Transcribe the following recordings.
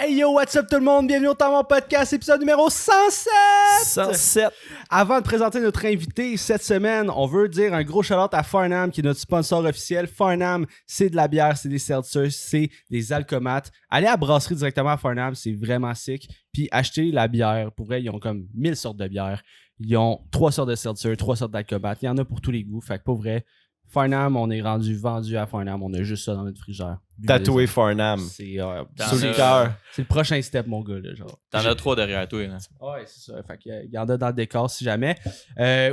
Hey yo, what's up tout le monde? Bienvenue au Temps Mort Podcast, épisode numéro 107! 107! Avant de présenter notre invité cette semaine, on veut dire un gros shout-out à Farnham qui est notre sponsor officiel. Farnham, c'est de la bière, c'est des seltzers, c'est des alcomates. Allez à la brasserie directement à Farnham, c'est vraiment sick. Puis achetez la bière. Pour vrai, ils ont comme 1000 sortes de bières. Ils ont 3 sortes de seltzers, 3 sortes d'alcomates. Il y en a pour tous les goûts. Fait que pour vrai, Farnham, on est vendu à Farnham. On a juste ça dans notre frigère. Tatoué Farnham. C'est Sur le cœur. c'est le prochain step, mon gars. Là, genre. T'en as 3 derrière toi. Hein? Ouais, c'est ça. Fait qu'il y en a dans le décor si jamais.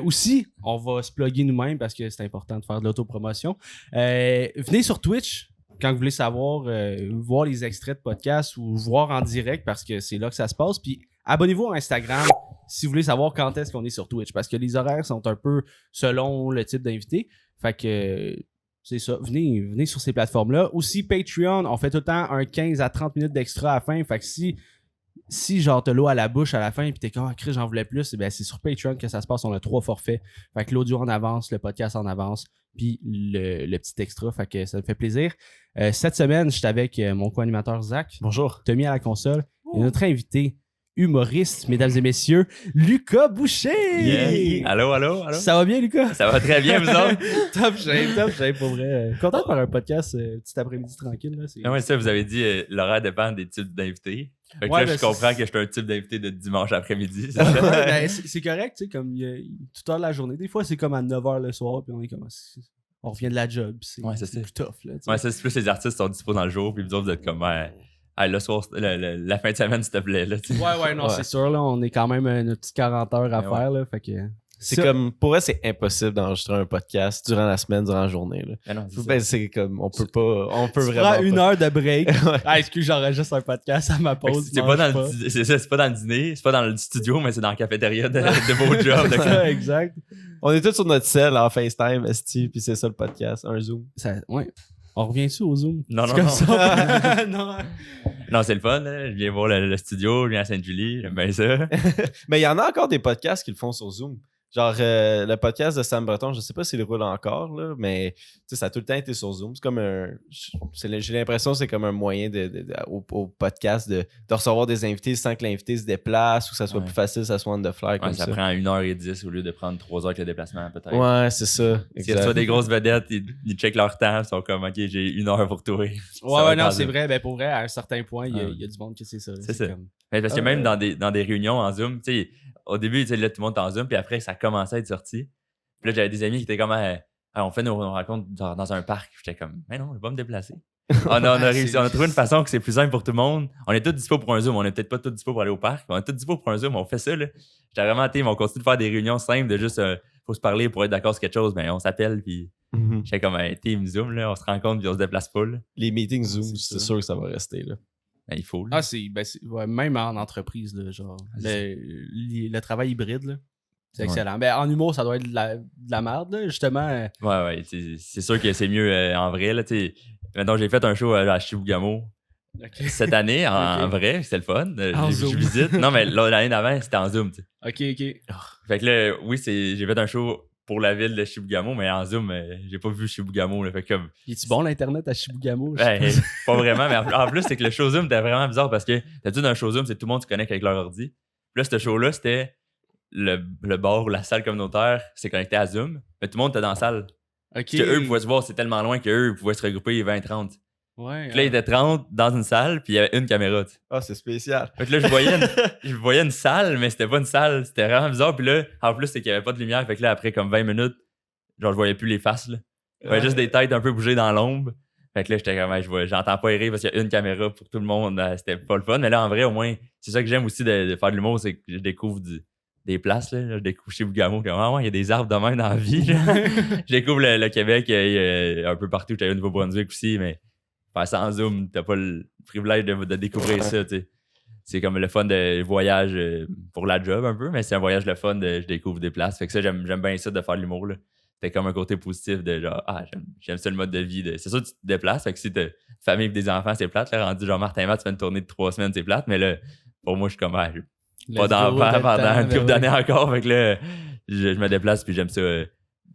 Aussi, on va se plugger nous-mêmes parce que c'est important de faire de l'autopromotion. Venez sur Twitch quand vous voulez savoir, voir les extraits de podcast ou voir en direct parce que c'est là que ça se passe. Puis abonnez-vous à Instagram si vous voulez savoir quand est-ce qu'on est sur Twitch parce que les horaires sont un peu selon le type d'invité. Fait que c'est ça. Venez sur ces plateformes-là. Aussi, Patreon, on fait tout le temps un 15 à 30 minutes d'extra à la fin. Fait que si genre t'as l'eau à la bouche à la fin pis t'es comme Chris, j'en voulais plus, ben c'est sur Patreon que ça se passe. On a 3 forfaits. Fait que l'audio en avance, le podcast en avance, puis le petit extra. Fait que ça me fait plaisir. Cette semaine, j'étais avec mon co-animateur Zach. Bonjour. Tommy à la console. Et notre invité, humoriste, mesdames et messieurs, Lucas Boucher! Yeah. Allô? Ça va bien, Lucas? Ça va très bien, vous autres? top shape, pour vrai. Content de faire un podcast petit après-midi tranquille. Là. Non, mais ça, vous avez dit l'horaire dépend des types d'invités. Fait que Ouais, là, je comprends que je suis un type d'invité de dimanche après-midi. C'est Ouais, ça? ben, c'est correct, tu sais, comme tout à l'heure de la journée. Des fois, c'est comme à 9h le soir, puis on est comme on revient de la job, puis Ouais, c'est c'est ça. plus tough. Là, tu sais. Ouais, ça, c'est plus les artistes qui sont dispo dans le jour, puis vous autres, vous êtes comme, le soir, la fin de semaine, s'il te plaît. Là, Ouais, non, Ouais. c'est sûr, là, on est quand même une petite 40 heures à Ouais, faire, là, fait que... C'est Ça- comme, pour eux, c'est impossible d'enregistrer un podcast durant la semaine, durant la journée. Là. Mais non, c'est ça. Ben, c'est comme, on peut Tu vraiment prends pas. une heure de break. Ouais. Ah, excuse, j'enregistre un podcast à ma Fait que pause. c'est pas dans le, c'est ça, c'est pas dans le dîner, c'est pas dans le studio, mais c'est dans la cafétéria de vos jobs. C'est ça, exact. On est tous sur notre cell en FaceTime, esti, puis c'est ça le podcast, un Zoom. Ouais. On revient-tu au Zoom? Non, C'est non, comme non. ça. Non. Non, c'est le fun. Là. Je viens voir le studio, je viens à Sainte-Julie, j'aime bien ça. Mais il y en a encore des podcasts qui le font sur Zoom. Genre, le podcast de Sam Breton, je sais pas s'il roule encore, là, mais tu sais, ça a tout le temps été sur Zoom. C'est comme j'ai l'impression que c'est comme un moyen au podcast de recevoir des invités sans que l'invité se déplace ou que ça soit Ouais. plus facile, ça soit on the fly Ouais, comme ça ça. prend 1h10 au lieu de prendre 3 heures avec le déplacement, peut-être. Ouais, c'est ça. S'il y a soit des grosses vedettes, ils checkent leur temps, ils sont comme, OK, j'ai 1 heure pour tourner. Ouais, non, c'est vrai. Ben, pour vrai, à un certain point, il y a du monde qui sait ça. C'est ça. comme- Mais parce que même dans des réunions en Zoom, tu sais, au début, tu sais, là, tout le monde est en Zoom, puis après, ça commençait à être sorti. Puis là, j'avais des amis qui étaient comme, on fait nos rencontres dans un parc. J'étais comme, mais non, je vais pas me déplacer. On a réussi, on a trouvé une façon que c'est plus simple pour tout le monde. On est tous dispo pour un Zoom. On est peut-être pas tous dispo pour aller au parc, mais on est tous dispo pour un Zoom. On fait ça, là. J'étais vraiment, tu sais, on continue de faire des réunions simples de juste, faut se parler pour être d'accord sur quelque chose. Ben, on s'appelle, puis Mhm. j'étais comme, team Zoom, là. On se rencontre, puis on se déplace pas, là. Les meetings Zoom, C'est c'est ça. sûr que ça va rester, là. Ben, il faut, là. Ah, ouais, même en entreprise, là, genre, le travail hybride, là, c'est Ouais. excellent. Ben, en humour, ça doit être de la merde, là, justement. Ouais, c'est sûr que c'est mieux en vrai, là, tu sais. Maintenant, j'ai fait un show à Chibougamau cette année, en Ok. vrai, c'était le fun. En Je Zoom. visite. Non, mais l'année d'avant, c'était en Zoom, tu sais. Ok. Fait que là, oui, j'ai fait un show pour la ville de Chibougamau, mais en Zoom, j'ai pas vu Chibougamau, là. Fait que comme, Es-tu bon l'internet à Chibougamau? ben, pas vraiment, mais en plus, c'est que le show Zoom était vraiment bizarre parce que d'habitude, un show Zoom, c'est tout le monde se connecte avec leur ordi. Puis là, ce show-là, c'était le bar ou la salle communautaire s'est connecté à Zoom, mais tout le monde était dans la salle. Ok. Puis qu'eux pouvaient se voir, c'est tellement loin qu'eux pouvaient se regrouper 20-30. Ouais. Puis là, il était 30 dans une salle, puis il y avait une caméra, tu sais. Ah, c'est spécial. Fait que là, je voyais une salle, mais c'était pas une salle. C'était vraiment bizarre. Puis là, en plus, c'est qu'il y avait pas de lumière. Fait que là, après comme 20 minutes, genre, je voyais plus les faces, là. Je voyais juste des têtes un peu bouger dans l'ombre. Fait que là, j'étais comme, j'entends pas rire parce qu'il y a une caméra pour tout le monde. C'était pas le fun. Mais là, en vrai, au moins, c'est ça que j'aime aussi de faire de l'humour, c'est que je découvre des places, là. Je découvre Chibougamau, comme, ah ouais, il y a des arbres de même dans la vie, là. Je découvre le Québec, un peu partout. J'étais au Nouveau-Brunswick aussi, mais faire ça en Zoom, t'as pas le privilège de découvrir ça, tu sais. C'est comme le fun de voyage pour la job un peu, mais c'est un voyage le fun de je découvre des places. Fait que ça, j'aime bien ça de faire de l'humour, là. C'était comme un côté positif de genre, j'aime ça le mode de vie. C'est sûr que tu te déplaces, fait que si t'as une famille et des enfants, c'est plate. Là, rendu genre Martin Matt, tu fais une tournée de 3 semaines, c'est plate, mais là, pour moi, je suis comme, j'ai pas d'enfant pendant une couple d'années encore. Fait que là, je me déplace puis j'aime ça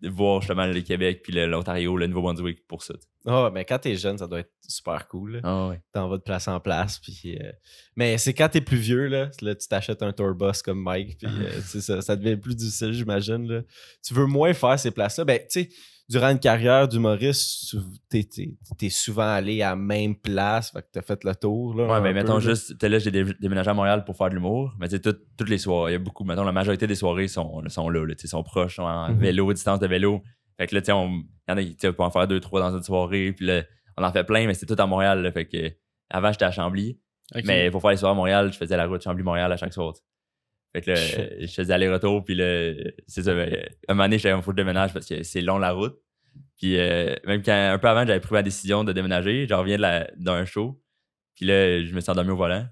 voir justement le Québec puis l'Ontario, le Nouveau-Brunswick pour ça. Ah, mais quand t'es jeune, ça doit être super cool. Là. Ah ouais. T'en vas de place en place. Puis, mais c'est quand t'es plus vieux, là tu t'achètes un tour bus comme Mike. Puis ça devient plus difficile, j'imagine. Là. Tu veux moins faire ces places-là. Ben, tu sais, durant une carrière d'humoriste, t'es souvent allé à la même place. Fait que t'as fait le tour. Là, Ouais, mais mettons peu, juste, là, j'ai déménagé à Montréal pour faire de l'humour. Mais tu sais, toutes les soirées, il y a beaucoup, mettons, la majorité des soirées sont là, tu sais, sont proches, sont en vélo, distance de vélo. Fait que là, tu sais, il y en a qui peuvent en faire 2-3 dans une soirée. Puis là, on en fait plein, mais c'est tout à Montréal. Là, fait que avant, j'étais à Chambly. Ok. Mais pour faire les soirées à Montréal, je faisais la route Chambly-Montréal à chaque soir. Fait que là, je faisais aller-retour. Puis là, c'est ça. Un moment donné, j'étais en faute de déménage parce que c'est long la route. Puis même quand un peu avant, j'avais pris ma décision de déménager, je reviens d'un show. Puis là, je me suis endormi au volant.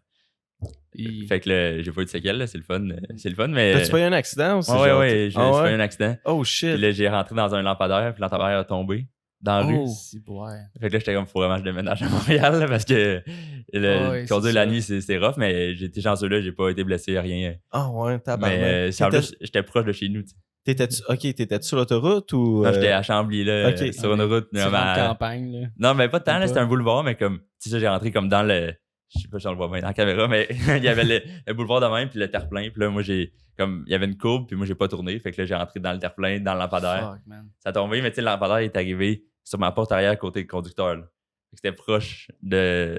Fait que là, j'ai pas eu de séquelles, là, c'est le fun. C'est le fun, mais. T'as-tu pas eu un accident aussi? Ouais, j'ai pas eu un accident. Oh shit. Puis là, j'ai rentré dans un lampadaire, puis le lampadaire a tombé dans la rue. Fait que là, j'étais comme, faut vraiment que je déménage à Montréal, là, parce que conduire la nuit, c'est rough, mais j'étais chanceux là, j'ai pas été blessé, rien. Ah ouais, tabarnak. Mais en plus, j'étais proche de chez nous, tu sais. T'étais-tu sur l'autoroute ou. Non, j'étais à Chambly, là, sur une route. C'est en campagne, là. Non, mais pas de temps, là, c'était un boulevard, mais comme, tu sais, j'ai rentré comme dans le. Je sais pas si on le voit bien dans la caméra, mais il y avait le boulevard de même, puis le terre-plein. Puis là, moi, il y avait une courbe, puis moi, j'ai pas tourné. Fait que là, j'ai rentré dans le terre-plein, dans le lampadaire. Fuck, man. Ça a tombé, mais tu sais, le lampadaire est arrivé sur ma porte arrière côté conducteur. Là. C'était proche de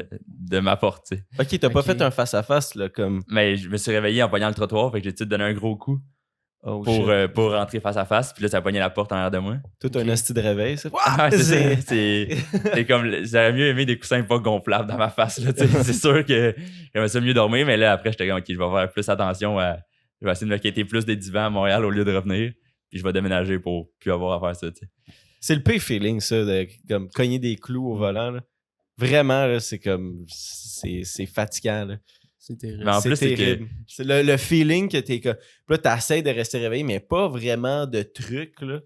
ma porte, tu sais. Ok, t'as pas fait un face-à-face, là, comme. Mais je me suis réveillé en pognant le trottoir, fait que j'ai tout de donné un gros coup pour rentrer face à face. Puis là, ça a pogné la porte en arrière de moi. Tout un hostie de réveil, ça. Ah, c'est comme, j'aurais mieux aimé des coussins pas gonflables dans ma face, là, tu sais. C'est sûr que j'aimerais ça mieux dormir, mais là, après, j'étais comme, ok, je vais faire plus attention je vais essayer de me quitter plus des divans à Montréal au lieu de revenir. Puis je vais déménager pour plus avoir à faire ça, tu sais. C'est le pire feeling, ça, de comme cogner des clous au volant, là. Vraiment, là, c'est comme. C'est fatigant, là. C'est terrible. Mais en plus, c'est terrible. C'est le feeling que t'es comme. Puis là, t'essaies de rester réveillé, mais pas vraiment de trucs, là.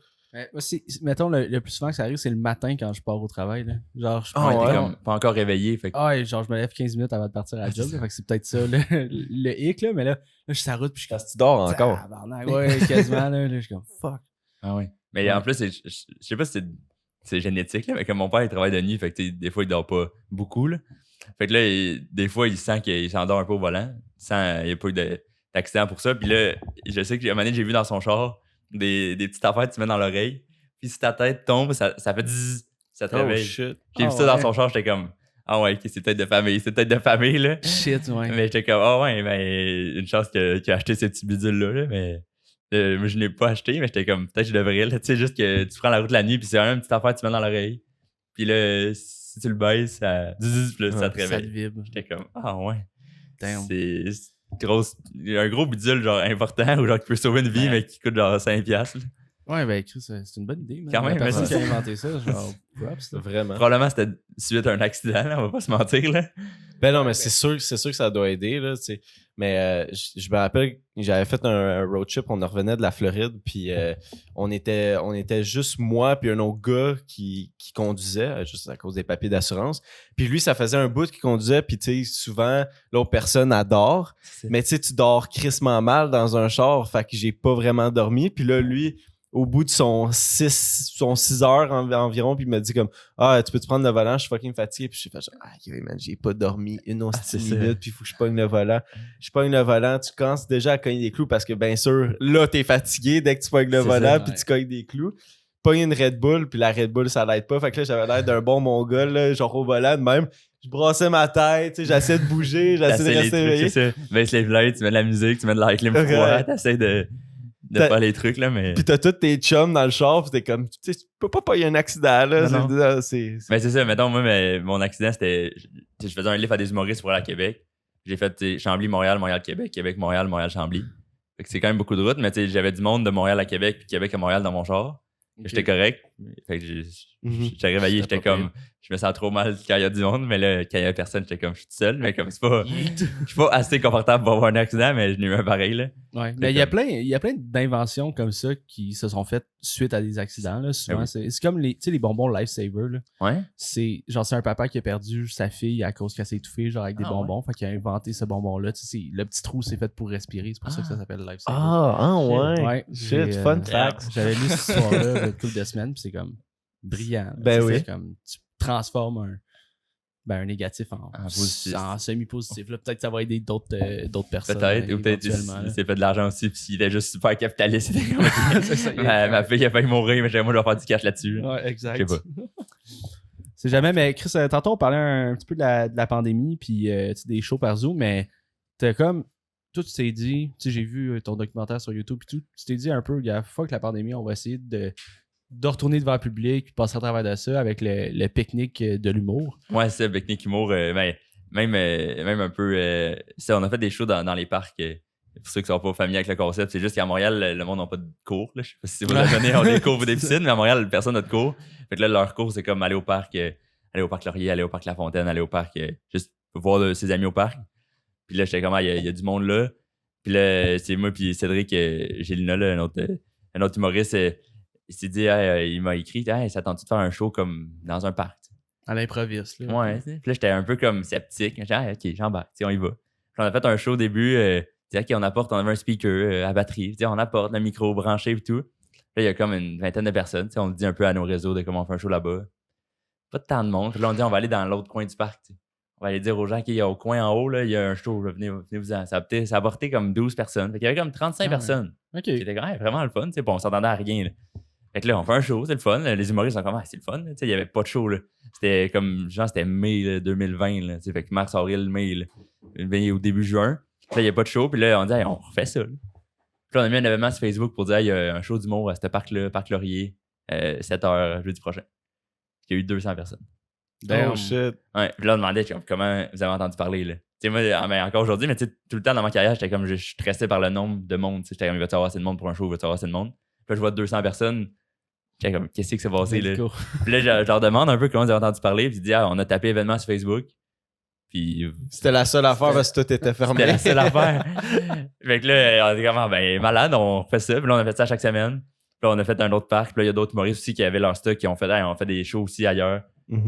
Moi, mettons, le plus souvent que ça arrive, c'est le matin quand je pars au travail. Là. Genre, je t'es comme pas encore réveillé. Fait que... genre, je me lève 15 minutes avant de partir à la job. Là, fait que c'est peut-être ça, le hic, là. Mais là, je suis sur la route, puis je suis comme. Tu dors encore. Ouais, quasiment, là. Je suis comme, fuck. Ah ouais. Mais en plus, je sais pas si c'est génétique, là, mais comme mon père, il travaille de nuit, fait que des fois, il dort pas beaucoup, là. Fait que là, des fois, il sent qu'il s'endort un peu au volant. Il n'y a pas eu d'accident pour ça. Puis là, je sais qu'à un moment donné, j'ai vu dans son char des petites affaires que tu mets dans l'oreille. Puis si ta tête tombe, ça fait zzz, ça te réveille. Shit. J'ai vu ça dans son char, j'étais comme, ah ouais, ok, c'est peut-être de famille. C'est peut-être de famille, là. Shit, ouais. Mais j'étais comme, ah ouais, ben, une chance qu'il a acheté ces petits bidules-là, là, mais. Moi, je n'ai pas acheté, mais j'étais comme, peut-être que je devrais, là. Tu sais, juste que tu prends la route la nuit, puis c'est vraiment une petite affaire que tu mets dans l'oreille. Puis là, si tu le baisses, ça te réveille. Ça te vibre. J'étais comme, ah ouais. Damn. C'est un gros bidule, genre, important, ou genre, qui peut sauver une vie, mais qui coûte genre 5$. Là. Ouais, ben, Chris, c'est une bonne idée. Man. Quand même, la personne mais qui a inventé ça, genre, props. Vraiment. Probablement, c'était suite à un accident, là, on va pas se mentir, là. Ben non, mais c'est sûr que ça doit aider, là, tu sais. Mais je me rappelle, j'avais fait un road trip, on revenait de la Floride, puis on était juste moi puis un autre gars qui conduisait, juste à cause des papiers d'assurance. Puis lui, ça faisait un bout qu'il conduisait, puis tu sais, souvent, l'autre personne adore. Mais tu sais, tu dors crissement mal dans un char, fait que j'ai pas vraiment dormi. Puis là, lui, au bout de son 6 heures environ, puis il m'a dit comme, ah, tu peux te prendre le volant, je suis fucking fatigué. Puis je suis fait genre, ah, man, j'ai pas dormi une minute, puis il faut que je pogne le volant. Je pogne le volant, tu commences déjà à cogner des clous parce que, bien sûr, là, t'es fatigué dès que tu pognes le volant, puis tu cognes des clous. Pogne une Red Bull, puis la Red Bull, ça l'aide pas. Fait que là, j'avais l'air d'un bon mongol, là, genre au volant de même. Je brassais ma tête, tu sais, j'essayais de bouger, j'essayais de rester éveillé. C'est ça. Baisse les fenêtres, tu mets de la musique, tu mets de la clim froid, t'essaies de faire les trucs, là, mais... Puis t'as tous tes chums dans le char, pis t'es comme, tu sais, tu peux pas y a un accident, là. Non. Mais c'est ça, mettons, moi, mon accident, c'était... Je faisais un lift à des humoristes pour aller à Québec. J'ai fait Chambly-Montréal, Montréal-Québec, Québec-Montréal, Montréal-Chambly. Fait que c'est quand même beaucoup de routes, mais tu sais, j'avais du monde de Montréal à Québec, puis Québec à Montréal dans mon char. Okay. J'étais correct. Fait que j'étais réveillé, j'étais comme, je me sens trop mal quand il y a du monde, mais là, quand il y a personne, j'étais comme, je suis tout seul, mais comme c'est pas, je suis pas assez confortable pour avoir un accident, mais je n'ai eu un pareil, là. Ouais, mais il y a plein d'inventions comme ça qui se sont faites suite à des accidents, là. Souvent, oui. c'est comme tu sais, les bonbons Lifesaver, là. Ouais. C'est un papa qui a perdu sa fille à cause qu'elle s'est étouffée, genre avec des bonbons. Fait qu'il a inventé ce bonbon-là. Tu sais, le petit trou, c'est fait pour respirer. C'est pour ça que ça s'appelle Lifesaver. Ouais. Shit, Fun fact. J'avais lu cette histoire-là il y a couple de semaines, puis c'est comme brillant. Ben oui. C'est comme, tu transformes un négatif en semi-positif. Là, peut-être que ça va aider d'autres personnes. Peut-être, ou peut-être il s'est fait de l'argent aussi, puis s'il était juste super capitaliste, il était comme, ma fille a failli mourir, mais moi je vais faire du cash là-dessus. Ouais, exact. Je sais pas. C'est jamais, mais Chris, tantôt on parlait un petit peu de la pandémie, puis des shows par Zoom, mais t'as comme, toi tu t'es dit, tu sais, j'ai vu ton documentaire sur YouTube et tout, tu t'es dit un peu, fuck la pandémie, on va essayer de retourner devant le public, puis passer à travers de ça avec le pique-nique de l'humour. Ouais, c'est ça, pique-nique humour, même un peu, ça, on a fait des shows dans les parcs. Pour ceux qui sont pas familiers avec le concept, c'est juste qu'à Montréal, le monde n'a pas de cours. Là. Je sais pas si vous avez des cours ou des piscines, mais à Montréal, personne n'a de cours. Fait que là, leur cours, c'est comme aller au parc Laurier, aller au parc La Fontaine, aller au parc, juste voir ses amis au parc. Puis là, j'étais comme, il y a du monde là. Puis là, c'est moi puis Cédric Gélina, là, un autre humoriste, il s'est dit, il m'a écrit, ça tente de faire un show comme dans un parc. À l'improviste. Là. Ouais. Puis là, j'étais un peu comme sceptique. J'ai dit, ok, j'embarque, on y va. Puis on a fait un show au début. OK, on avait un speaker à batterie. On apporte le micro branché et tout. Là, il y a comme une vingtaine de personnes. On dit un peu à nos réseaux de comment on fait un show là-bas. Pas de tant de monde. Puis là, on dit on va aller dans l'autre coin du parc. T'sais. On va aller dire aux gens qu'il y a au coin en haut, là, il y a un show. Venez-vous-en. Ça a porté comme 12 personnes. Fait qu'il y avait comme 35 personnes. OK. C'était vraiment le fun. Bon, on s'entendait à rien. Là. Fait que là, on fait un show, c'est le fun. Les humoristes sont comme, c'est le fun. Il n'y avait pas de show. Là. C'était comme, c'était mai là, 2020. Là, fait que mars, avril, mai. Là, au début juin. Là, il n'y a pas de show. Puis là, on dit, on refait ça. Là. Puis là, on a mis un événement sur Facebook pour dire, il y a un show d'humour à ce parc-là, Parc Laurier, 7h jeudi prochain. Il y a eu 200 personnes. Oh shit. Ouais. Puis là, on demandait comment vous avez entendu parler. Là. Moi, encore aujourd'hui, mais tout le temps dans ma carrière, j'étais comme, je suis stressé par le nombre de monde. J'étais comme, il va-tu avoir assez de monde pour un show, va-tu avoir assez de monde. Puis là, je vois 200 personnes. J'étais comme, qu'est-ce qui s'est passé là? Puis là, je leur demande un peu comment vous avez entendu parler. Puis je dis, on a tapé événement sur Facebook. Puis c'était la seule affaire parce que tout était fermé. C'était la seule affaire. Fait que là, on était comme, malade, on fait ça. Puis là, on a fait ça chaque semaine. Puis là, on a fait un autre parc. Puis là, il y a d'autres humoristes aussi qui avaient leur stock, qui ont fait des shows aussi ailleurs.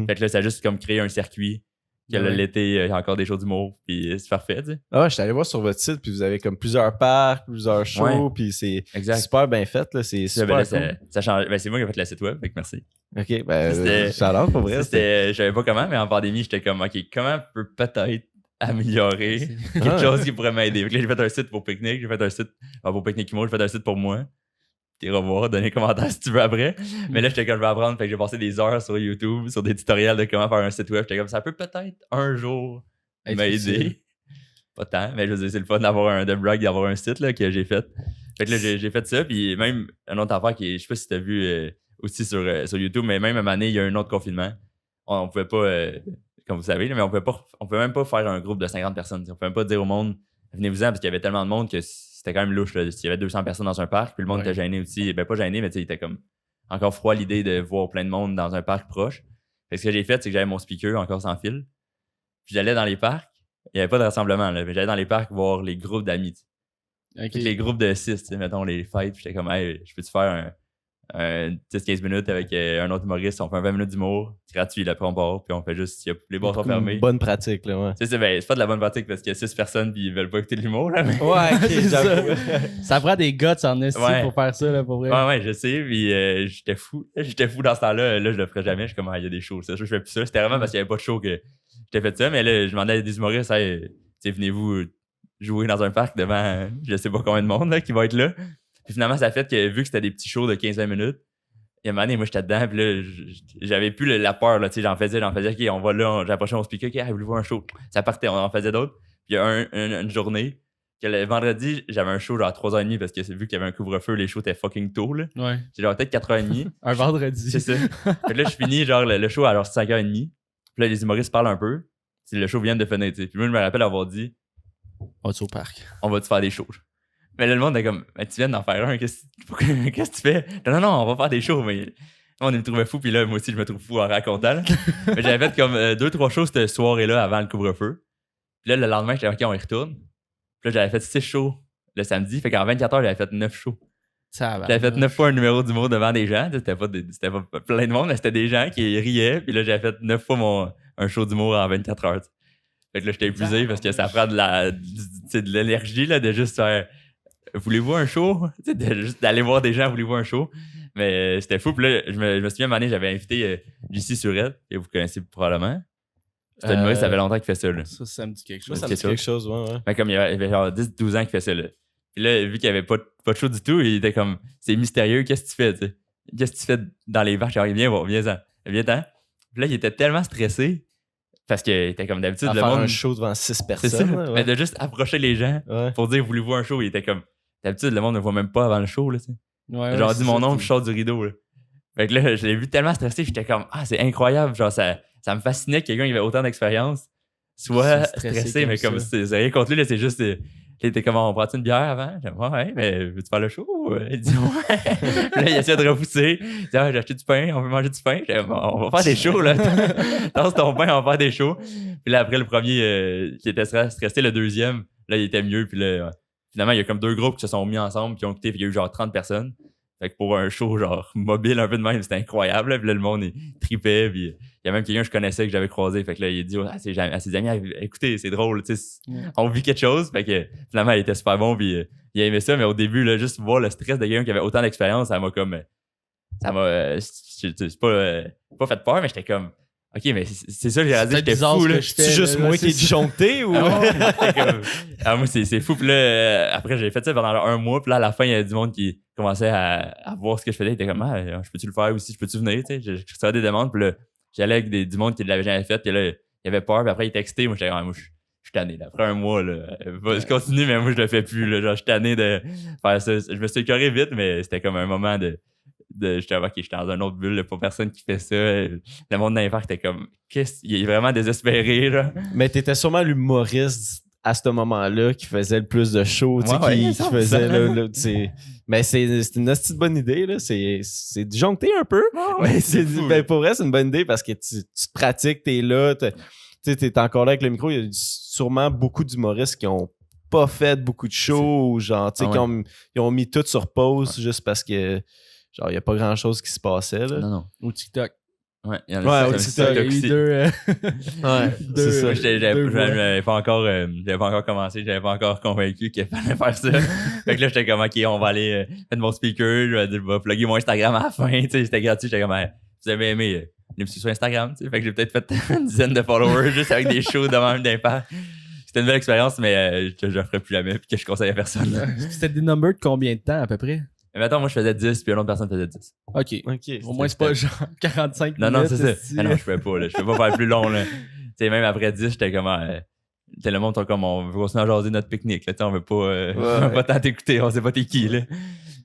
Fait que là, ça a juste comme créé un circuit. Que l'été, il y a encore des shows d'humour. Puis c'est parfait, tu sais. Ah ouais, je suis allé voir sur votre site. Puis vous avez comme plusieurs parcs, plusieurs shows. Puis c'est super bien fait. Là. C'est super cool. Ça change. C'est moi qui ai fait le site web. Fait que merci. OK, j'adore pour vrai. Je savais pas comment, mais en pandémie, j'étais comme, OK, comment peut peut-être améliorer quelque chose qui pourrait m'aider? Fait que là, j'ai fait un site pour pique-nique, j'ai fait un site pour pique-nique humour, j'ai fait un site pour moi. T'es revoir, donner un commentaire si tu veux après. Mais là, j'étais comme, je vais apprendre. Fait que j'ai passé des heures sur YouTube, sur des tutoriels de comment faire un site web. J'étais comme, ça peut peut-être un jour m'aider. Pas tant, mais je veux dire, c'est le fun d'avoir d'avoir un site là, que j'ai fait. Fait que là, j'ai fait ça. Puis même, une autre affaire qui est, je sais pas si t'as vu aussi sur YouTube, mais même à un moment donné, il y a un autre confinement. On pouvait pas, comme vous savez, mais on pouvait même pas faire un groupe de 50 personnes. On pouvait même pas dire au monde, venez-vous-en, parce qu'il y avait tellement de monde que c'était quand même louche. Là. Il y avait 200 personnes dans un parc, puis le monde était gêné aussi. Ben, pas gêné, mais il était comme encore froid l'idée de voir plein de monde dans un parc proche. Fait que ce que j'ai fait, c'est que j'avais mon speaker encore sans fil. Puis j'allais dans les parcs. Il n'y avait pas de rassemblement, là, mais j'allais dans les parcs voir les groupes d'amis. Okay. Les groupes de 6, mettons les fêtes. Puis j'étais comme, hey, je peux-tu faire un 10-15 minutes avec un autre humoriste, on fait un 20 minutes d'humour, c'est gratuit, après on part, puis on fait juste, les bars sont fermés. Bonne pratique, là, ouais. C'est pas de la bonne pratique parce qu'il y a 6 personnes puis ils veulent pas écouter de l'humour, là. Mais... Ouais, ok, ça prend des guts en esti pour faire ça, là, pour vrai. Ouais, je sais, puis j'étais fou dans ce temps-là, là, je le ferais jamais, je suis comme, il y a des shows, ça, je fais plus ça, c'était vraiment parce qu'il y avait pas de show que j'étais fait ça, mais là, je demandais à des humoristes, hey, venez-vous jouer dans un parc devant je sais pas combien de monde, là, qui va être là. Puis finalement, ça a fait que vu que c'était des petits shows de 15-20 minutes, il y a une année, moi j'étais dedans, puis là, j'avais plus la peur, là, tu sais, j'en faisais, ok, on va là, j'approchais mon speaker, ok, voulez-vous voir un show? Ça partait, on en faisait d'autres. Puis il y a une journée, que le vendredi, j'avais un show genre à 3h30 parce que vu qu'il y avait un couvre-feu, les shows étaient fucking tôt, là. Ouais. J'ai genre peut-être 4h30. Un vendredi. C'est ça. Fait que là, je finis genre le show à genre 5h30. Puis là, les humoristes parlent un peu. Si le show vient de finir, tu sais. Puis moi, je me rappelle avoir dit, on va au parc. On va-tu faire des shows? Mais là, le monde est comme, tu viens d'en faire un, qu'est-ce que tu fais? Non, on va faire des shows, mais On me trouvait fou, puis là, moi aussi, je me trouve fou en racontant. Là. Mais j'avais fait comme 2-3 shows cette soirée-là avant le couvre-feu. Puis là, le lendemain, j'étais OK, on y retourne. Puis là, j'avais fait 6 shows le samedi. Fait qu'en 24 heures, j'avais fait 9 shows. J'avais fait 9 fois un numéro d'humour devant des gens. C'était pas plein de monde, mais c'était des gens qui riaient. Puis là, j'avais fait 9 fois un show d'humour en 24 heures. Fait que là, j'étais épuisé parce que ça prend de l'énergie là, de juste faire voulez-vous un show? Juste d'aller voir des gens, voulez-vous un show? Mais c'était fou. Puis là, je me souviens, à un moment donné, j'avais invité JC Surette, que vous connaissez probablement. C'est un humoriste, ça fait longtemps qu'il fait ça. Là. Ça me dit quelque chose. Ça me dit quelque chose, ouais. Mais comme il y avait genre 10-12 ans qu'il fait ça. Là. Puis là, vu qu'il n'y avait pas de show du tout, il était comme, c'est mystérieux, qu'est-ce que tu fais? T'sais? Qu'est-ce que tu fais dans les vaches? Genre, viens voir, viens-en. Viens-t'en. Puis là, il était tellement stressé parce qu'il était comme d'habitude. À le faire monde, un show devant 6 c'est ça. personnes. Mais de juste approcher les gens pour dire, voulez-vous un show? Il était comme, d'habitude, le monde ne voit même pas avant le show. Là, genre, dit mon nom, puis je sors du rideau. Là. Fait que là, je l'ai vu tellement stressé, j'étais comme, c'est incroyable. Genre, ça me fascinait que quelqu'un qui avait autant d'expérience soit stressé, mais comme c'est rien contre lui, là, c'est juste. Il était comme, on prend-tu une bière avant? J'ai dit, ouais, mais veux-tu faire le show? Il dit, ouais. Puis là, il essaie de repousser. Il dit, j'ai acheté du pain, on veut manger du pain. J'ai dit, on va faire des shows, là. Lance ton pain, on va faire des shows. Puis là, après, le premier qui était stressé, le deuxième, là, il était mieux. Puis là, finalement, il y a comme 2 groupes qui se sont mis ensemble, qui ont quitté. Il y a eu genre 30 personnes. Fait que pour un show, genre, mobile un peu de même, c'était incroyable. Là. Puis là, le monde, il tripait. Puis il y a même quelqu'un que je connaissais que j'avais croisé. Fait que là, il a dit à ses amis, écoutez, c'est drôle, tu sais, on vit quelque chose. Fait que finalement, il était super bon. Puis il a aimé ça. Mais au début, là, juste voir le stress de quelqu'un qui avait autant d'expérience, ça m'a comme. C'est pas fait peur, mais j'étais comme. OK, mais c'est ça, j'ai réalisé, j'étais fou. Là. C'est juste moi qui ai disjoncté ou. Moi, c'est fou. Puis là, après, j'ai fait ça pendant 1 mois. Puis là, à la fin, il y a du monde qui commençait à voir ce que je faisais. Il était comme, je peux-tu le faire aussi? Je peux-tu venir? Tu sais, je recevais des demandes. Puis là, j'allais avec du monde qui ne l'avait jamais fait. Puis là, il avait peur. Puis après, il textait. Moi, j'étais comme, je suis tanné. Après 1 mois, là, je continue, mais moi, je le fais plus. Là, genre, je suis tanné de faire ça. Je me suis écœuré vite, mais c'était comme un moment j'étais dans une autre bulle, pas personne qui fait ça. Le monde d'invert était comme, il est vraiment désespéré. Là. Mais t'étais sûrement l'humoriste à ce moment-là qui faisait le plus de shows, qui faisait mais c'est une petite bonne idée, là. C'est disjoncté un peu. Mais pour vrai, c'est une bonne idée parce que tu te pratiques, t'es là, t'es encore là avec le micro. Il y a sûrement beaucoup d'humoristes qui ont pas fait beaucoup de shows, ou genre, qui ont mis tout sur pause juste parce que genre, il n'y a pas grand-chose qui se passait, là. Non. Au TikTok. Ouais, il y en a au TikTok. Il y a eu 2... c'est ça. J'avais pas encore commencé, j'avais pas encore convaincu qu'il fallait faire ça. Fait que là, j'étais comme, OK, on va aller mettre mon speaker, je vais plugger mon Instagram à la fin, tu sais, c'était gratuit. J'étais comme, vous avez aimé, allez me suivre sur Instagram, tu sais. Fait que j'ai peut-être fait une dizaine de followers juste avec des shows devant même d'impact. C'était une belle expérience, mais je ne ferai plus jamais, puis que je conseille à personne. C'était des numbers de combien de temps, à peu près? Mais mettons, moi, je faisais 10, puis une autre personne faisait 10. OK. Au moins, c'est pas genre 45 minutes. Non, c'est ça. Non, je pouvais pas, là. Je pouvais pas faire plus long, là. Tu sais, même après 10, j'étais comme... le monde, comme, on veut continuer à jaser notre pique-nique, là. On veut pas, on va pas tant t'écouter, on sait pas t'es qui, là.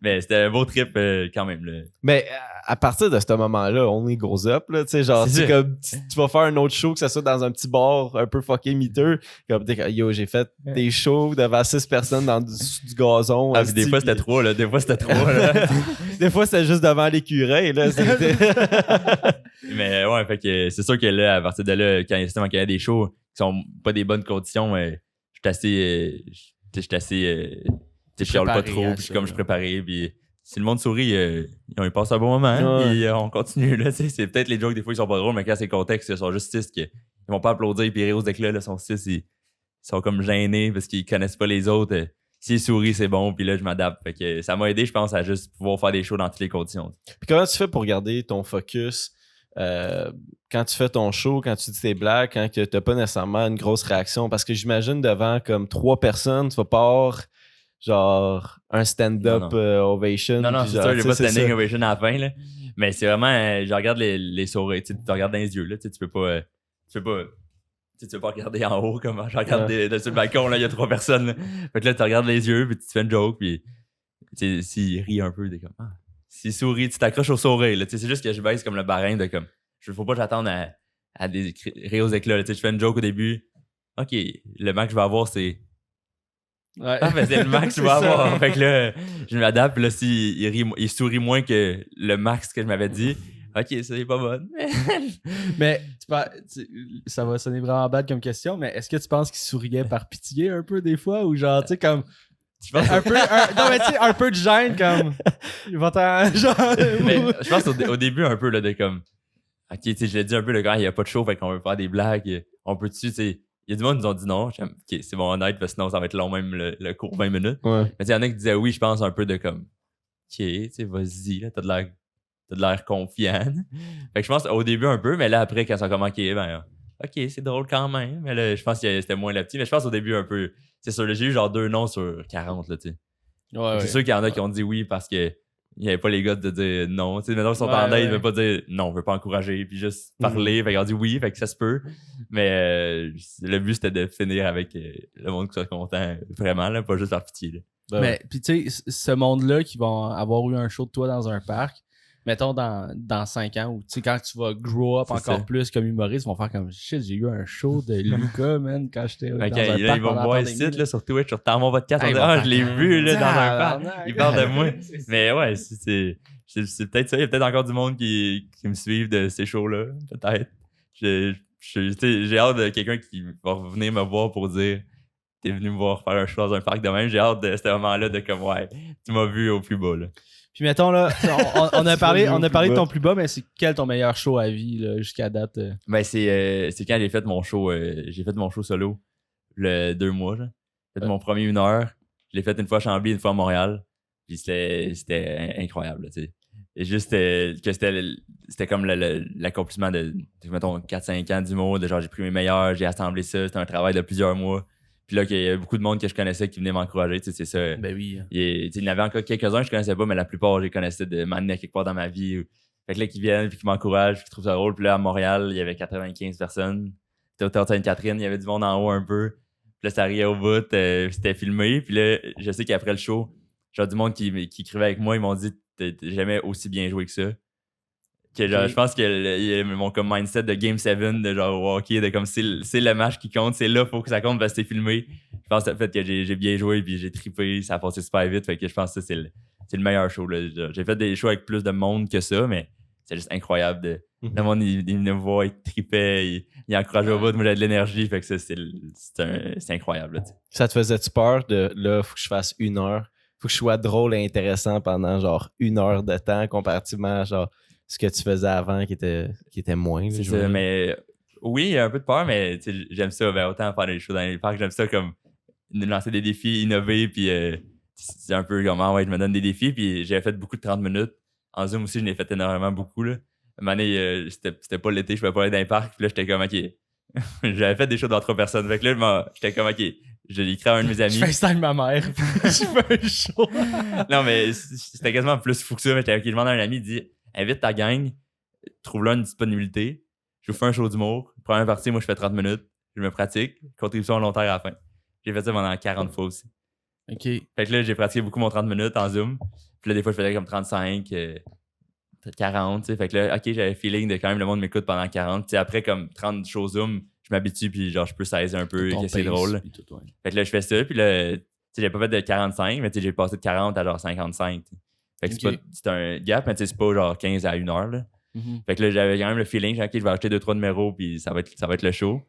Mais c'était un beau trip, quand même, là. Mais à partir de ce moment-là, on est gros up, là. Tu sais, genre, c'est comme, tu vas faire un autre show, que ce soit dans un petit bar un peu fucking miteux. Comme, yo, j'ai fait des shows devant 6 personnes dans du gazon. Puis des fois, c'était 3, là. Des fois, des fois, c'était juste devant l'écureuil, là. Mais ouais, fait que c'est sûr que là, à partir de là, quand il y a des shows qui sont pas des bonnes conditions, j'étais assez je chiale pas trop, puis je suis préparé, puis si le monde sourit, ils passent un bon moment, puis on continue, là, c'est peut-être les jokes, des fois, ils sont pas drôles, mais quand c'est le contexte, ils sont juste 6, ils vont pas applaudir, puis rire aux éclats, là, sont 6, ils sont comme gênés, parce qu'ils connaissent pas les autres, s'ils sourient, c'est bon, puis là, je m'adapte, fait que ça m'a aidé, je pense, à juste pouvoir faire des shows dans toutes les conditions. Puis comment tu fais pour garder ton focus quand tu fais ton show, quand tu dis tes blagues, quand tu n'as pas nécessairement une grosse réaction? Parce que j'imagine devant comme 3 personnes, tu vas pas genre un stand-up ovation. Non, c'est sûr, j'ai pas standing ovation à la fin, là. Mais c'est vraiment, je regarde les sourires, tu regardes dans les yeux, là, tu peux pas regarder en haut comme je regarde sur le balcon, là, il y a 3 personnes, là. Fait que là, tu regardes les yeux, puis tu te fais une joke, puis s'il rit un peu, t'es comme, s'il sourit, tu t'accroches au sourire, là. C'est juste que je baisse comme le barème de comme, faut pas que j'attende à des rires aux éclats, là. Je fais une joke au début, OK, le max que je vais avoir, c'est mais c'est le max que je vais avoir. Fait que là, je m'adapte. Puis là, s'il sourit moins que le max que je m'avais dit, OK, ça c'est pas bonne. Mais ça va sonner vraiment bad comme question, mais est-ce que tu penses qu'il souriait par pitié un peu des fois ou genre, tu sais, comme. Non, mais tu sais, un peu de gêne comme. Il va t'en. Genre. Mais je pense au début, un peu, là, de comme. OK, tu sais, je l'ai dit un peu, le gars, il n'y a pas de show, fait qu'on veut faire des blagues. On peut-tu, tu sais. Il y a du monde qui nous ont dit non. OK, c'est bon, honnête, parce que sinon, ça va être long, même le cours 20 minutes. Ouais. Mais tu sais, il y en a qui disaient oui, je pense un peu de comme. OK, tu sais, vas-y, là, t'as de l'air confiant. Fait que je pense au début un peu, mais là, après, quand ça a commencé, ben. OK, c'est drôle quand même. Mais là, je pense que c'était moins le petit. Mais je pense au début un peu. C'est sûr, j'ai eu genre 2 noms sur 40, là, tu sais. Ouais, c'est sûr qu'il y en a qui ont dit oui parce que il n'y avait pas les gars de dire non. Tu sais, maintenant, ils sont en aide, ils ne veulent pas dire non, on veut pas encourager, puis juste parler. Fait qu'ils ont dit oui, fait que ça se peut. Mais le but, c'était de finir avec le monde qui soit content, vraiment, là, pas juste par pitié. Là. Mais, puis tu sais, ce monde-là qui va avoir eu un show de toi dans un parc, mettons dans 5 ans, ou tu sais, quand tu vas grow up C'est encore ça. plus comme humoriste, ils vont faire comme shit, j'ai eu un show de Lucas, man, quand j'étais dans un Là, parc. ils vont me pendant voir la ici, pandémie, là, sur Twitch, sur mon podcast. Hey, On dit, ils vont je l'ai faire vu là, dans un tabarnak. parc. Ils parlent de moi. Mais ouais, c'est peut-être ça. Il y a peut-être encore du monde qui me suivent de ces shows-là. Peut-être. Tu sais, j'ai hâte de quelqu'un qui va venir me voir pour dire t'es venu me voir faire un show dans un parc de même. J'ai hâte de ce moment-là de comme ouais, tu m'as vu au plus bas. Là. Puis mettons là, on a parlé de ton bas. plus bas, mais c'est quel ton meilleur show à vie là, jusqu'à date? Ben c'est quand j'ai fait mon show solo le 2 mois. J'ai fait mon premier 1 heure. Je l'ai fait une fois à Chambly, une fois à Montréal. Puis c'était incroyable. Là, tu sais. Et juste que c'était comme l'accomplissement de mettons 4-5 ans d'humour, de genre j'ai pris mes meilleurs, j'ai assemblé ça, c'était un travail de plusieurs mois. Puis là, qu'il y a beaucoup de monde que je connaissais qui venait m'encourager, tu sais, c'est ça. Ben oui. Il y en avait encore quelques-uns que je connaissais pas, mais la plupart, je les connaissais de m'amener quelque part dans ma vie. Fait que là, qui viennent, puis qui m'encouragent, puis qui trouvent ça drôle. Puis là, à Montréal, il y avait 95 personnes. C'était au Théâtre Sainte-Catherine, il y avait du monde en haut un peu. Puis là, ça riait au bout, c'était filmé. Puis là, je sais qu'après le show, genre du monde qui écrivait avec moi, ils m'ont dit t'as jamais aussi bien joué que ça. Que genre, je pense que mon comme mindset de Game 7, de genre au hockey, de comme c'est le match qui compte, c'est là, faut que ça compte parce que c'est filmé. Je pense que ça fait que j'ai bien joué puis j'ai trippé, ça a passé super vite. Fait que je pense que ça, c'est le meilleur show. Là. J'ai fait des shows avec plus de monde que ça, mais c'est juste incroyable. Le monde, il venait me voir, il trippait, il encourageait au bout. Moi, j'avais de l'énergie. Fait que ça, c'est incroyable. Là, Ça te faisait-tu peur de là, faut que je fasse 1 heure? Faut que je sois drôle et intéressant pendant genre 1 heure de temps comparativement à genre ce que tu faisais avant qui était moins. C'est ça, mais oui, il y a un peu de peur, mais j'aime ça. Ben, autant faire des shows dans les parcs, j'aime ça comme lancer des défis, innover, puis c'est un peu comme ouais, je me donne des défis, puis j'avais fait beaucoup de 30 minutes. En Zoom aussi, je l'ai fait énormément beaucoup. Là. Une année, c'était pas l'été, je pouvais pas aller dans les parcs, puis là, j'étais comme, OK. J'avais fait des shows dans 3 personnes. Fait que là, j'étais comme, OK, je l'ai écrit à un de mes amis. Je FaceTime ma mère. Je fais un show. Non, mais c'était quasiment plus fou que ça. Mais j'étais OK, je demande à un ami, il dit, invite ta gang, trouve-là une disponibilité. Je vous fais un show d'humour. Première partie, moi, je fais 30 minutes. Je me pratique. Contribution volontaire à la fin. J'ai fait ça pendant 40 fois aussi. OK. Fait que là, j'ai pratiqué beaucoup mon 30 minutes en Zoom. Puis là, des fois, je faisais comme 35, 40, tu sais. Fait que là, OK, j'avais le feeling de quand même le monde m'écoute pendant 40. Tu sais, après, comme 30 shows Zoom, je m'habitue, puis genre, je peux saisir un peu, que c'est drôle. Tout, ouais. Fait que là, je fais ça, puis là, tu sais, j'ai pas fait de 45, mais tu sais, j'ai passé de 40 à genre 55. T'sais. Fait que Okay. c'est un gap, mais tu sais, c'est pas genre 15 à 1 heure, là. Mm-hmm. Fait que là, j'avais quand même le feeling, genre, OK, je vais acheter 2-3 numéros, puis ça va être le show.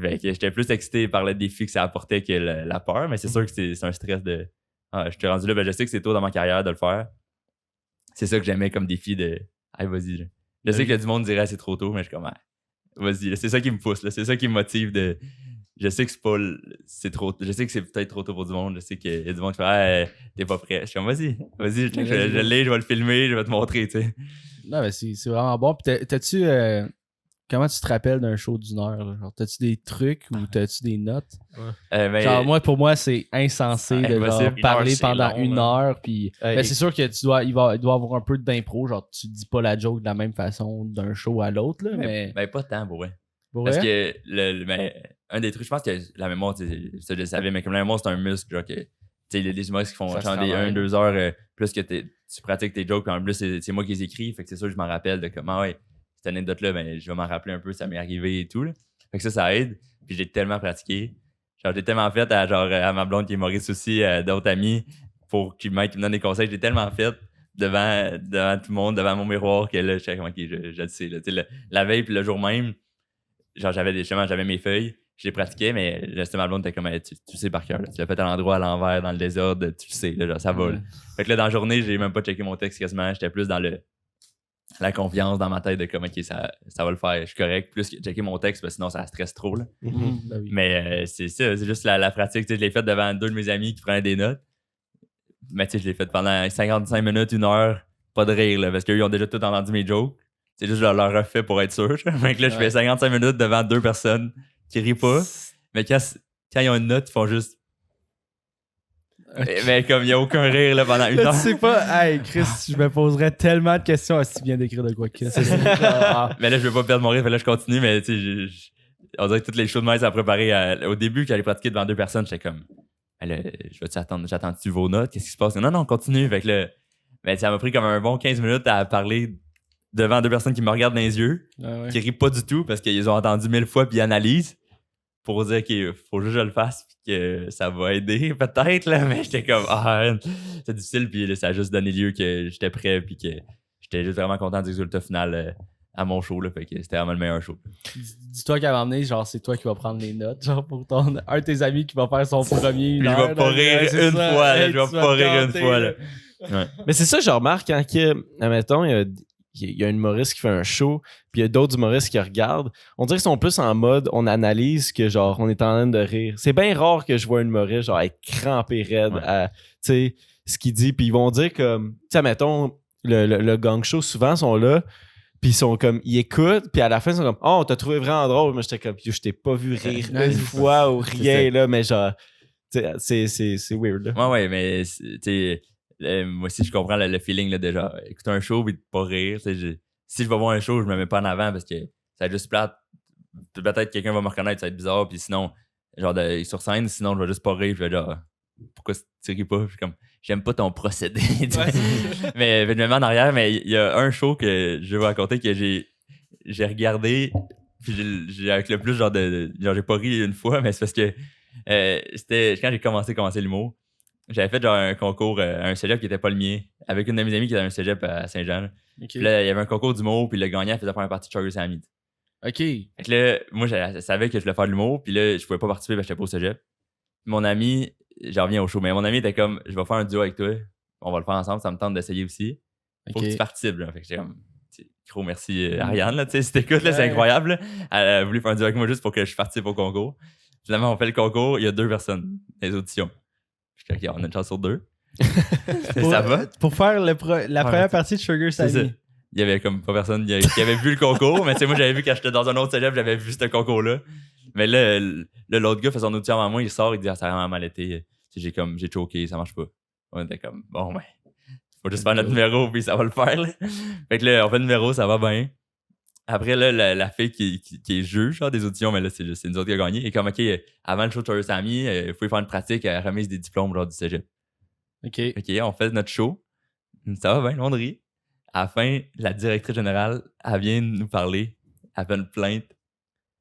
Fait que j'étais plus excité par le défi que ça apportait que la peur, mais c'est sûr que c'est un stress de. Ah, je t'ai rendu là, ben je sais que c'est tôt dans ma carrière de le faire. C'est ça que j'aimais comme défi de. Allez, vas-y. Là. Je sais que du monde dirait c'est trop tôt, mais je suis comme, vas-y. Là. C'est ça qui me pousse, là. C'est ça qui me motive de. Je sais que c'est pas. C'est trop. Je sais que c'est peut-être trop tôt pour du monde. Je sais qu'il y a du monde qui fait, t'es pas prêt. Je suis comme, vas-y, je l'ai, je vais le filmer, je vais te montrer, tu sais. Non, mais c'est vraiment bon. Puis t'as-tu. Comment tu te rappelles d'un show d'1 heure? Là? Genre, t'as-tu des trucs ou t'as-tu des notes? Ben, Genre, pour moi, c'est insensé de genre, parler pendant 1 heure. Puis, ben, c'est sûr que il doit avoir un peu d'impro. Genre, tu dis pas la joke de la même façon d'un show à l'autre. Là, mais... Ben, pas tant, pour vrai. Pour Parce vrai? que un des trucs, je pense que la mémoire, ça je le savais, mais comme la mémoire, c'est un muscle. Genre que, tu sais, les humoristes qui font Ça genre se des travaille. 1-2 heures, plus que tu pratiques tes jokes, puis en plus, c'est moi qui les écris. Fait que c'est sûr que je m'en rappelle de comment, ouais, cette anecdote-là, ben, je vais m'en rappeler un peu, ça m'est arrivé et tout. Là. Fait que ça aide. Puis j'ai tellement pratiqué. Genre, j'ai tellement fait à ma blonde qui est Maurice aussi, d'autres amis, pour qu'ils me donnent des conseils. J'ai tellement fait devant tout le monde, devant mon miroir, que là, j'étais comme, OK, je le sais. Là. La veille, puis le jour même, genre, j'avais mes feuilles, je les pratiquais, mais justement, le monde était comme, hey, tu sais par cœur. Tu l'as fait à l'endroit, à l'envers, dans le désordre, tu le sais, là, genre, ça va. Là. Fait que là, dans la journée, j'ai même pas checké mon texte quasiment. J'étais plus dans la confiance dans ma tête de comme, OK, ça va le faire, je suis correct. Plus que checker mon texte, parce que sinon, ça stresse trop. Là. Ben oui. Mais c'est ça, c'est juste la pratique. Je l'ai fait devant 2 de mes amis qui prenaient des notes. Mais tu sais, je l'ai fait pendant 55 minutes, 1 heure, pas de rire, là, parce qu'eux, ils ont déjà tout entendu mes jokes. C'est juste, je leur refais pour être sûr. Fait que là, je fais 55 minutes devant 2 personnes qui rient pas. Mais quand ils ont une note, ils font juste. Okay. Mais comme il n'y a aucun rire là, pendant 1 heure. Tu sais pas, hey Chris, je me poserais tellement de questions si tu viens d'écrire de quoi que c'est. Mais là, je veux pas perdre mon rire, fait là, je continue, mais tu sais, on dirait que toutes les choses de maïs à préparer. Au début, quand j'allais pratiquer devant 2 personnes, j'étais comme. Là, je vais-tu attendre, j'attends-tu vos notes? Qu'est-ce qui se passe? Non, continue. Fait que là, ben, ça m'a pris comme un bon 15 minutes à parler devant 2 personnes qui me regardent dans les yeux, qui rient pas du tout parce qu'ils ont entendu 1000 fois puis ils analysent pour dire qu'il faut juste que je le fasse puis que ça va aider peut-être, là. Mais j'étais comme, c'est difficile puis là, ça a juste donné lieu que j'étais prêt puis que j'étais juste vraiment content du résultat final à mon show, là. Fait que c'était vraiment le meilleur show. Dis-toi qu'à m'emmener, genre, c'est toi qui vas prendre les notes, genre, pour un de tes amis qui va faire son premier. Je vais pas rire une fois, là. Je vais pas rire une fois, là. Ouais. Mais c'est ça, je remarque quand, admettons, il y a un humoriste qui fait un show, puis il y a d'autres humoristes qui regardent. On dirait qu'ils sont plus en mode, on analyse que, genre, on est en train de rire. C'est bien rare que je vois un humoriste, genre, être crampé raide à, tu sais, ce qu'il dit. Puis ils vont dire comme, tu sais, admettons, le gang show, souvent, sont là. Puis ils sont comme, ils écoutent, puis à la fin, ils sont comme, oh, t'as trouvé vraiment drôle. Moi, j'étais comme, je t'ai pas vu rire une fois ou rien, là, mais genre, c'est weird, là. Ouais, mais, tu sais, moi aussi, je comprends le feeling, là, de genre, écouter un show, puis de pas rire. Si je vais voir un show, je me mets pas en avant parce que ça va être juste plate. Peut-être quelqu'un va me reconnaître, ça va être bizarre, puis sinon, genre, sur scène, sinon, je vais juste pas rire, je vais genre, pourquoi tu ris pas? Je suis comme, j'aime pas ton procédé. Mais je me mets en arrière, mais il y a un show que je vais raconter que j'ai regardé, puis j'ai avec le plus genre genre j'ai pas ri une fois, mais c'est parce que c'était quand j'ai commencé l'humour, j'avais fait genre un concours à un cégep qui était pas le mien, avec une de mes amies qui était à un cégep à Saint-Jean. Okay. Puis là, il y avait un concours d'humour, puis le gagnant faisait faire une partie de Sugar Sammy. OK. Fait que là, moi, je savais que je voulais faire de l'humour, puis là, je pouvais pas participer parce que j'étais pas au cégep. Mon ami, j'en reviens au show, mais mon ami était comme, je vais faire un duo avec toi, on va le faire ensemble, ça me tente d'essayer aussi. Faut que tu participes, là. Fait que j'étais comme, gros merci Ariane, là, tu sais, si t'écoutes, là, c'est incroyable, là. Elle a voulu faire un duo avec moi juste pour que je participe au concours. Finalement, on fait le concours, il y a 2 personnes, les auditions. J'étais OK, on a une chance sur 2. Ça va? Pour faire la première partie de Sugar Sammy. Il y avait comme pas personne qui avait vu le concours, mais tu sais, moi, j'avais vu quand j'étais dans un autre célèbre, j'avais vu ce concours-là. Mais là, l'autre gars fait son audition avant moi, il sort, il dit, ça a vraiment mal été. J'ai choqué, ça marche pas. On était comme, bon, ben, faut juste faire notre numéro, puis ça va le faire, là. Fait que là, on fait le numéro, ça va bien. Après, là, la fille qui est juge des auditions, mais là, c'est nous autres qui a gagné. Et comme, OK, avant le show de Sugar Sammy, il faut faire une pratique à remise des diplômes, genre, du cégep. OK, on fait notre show. Ça va bien, on rit. À la fin, la directrice générale, elle vient nous parler. Elle fait une plainte.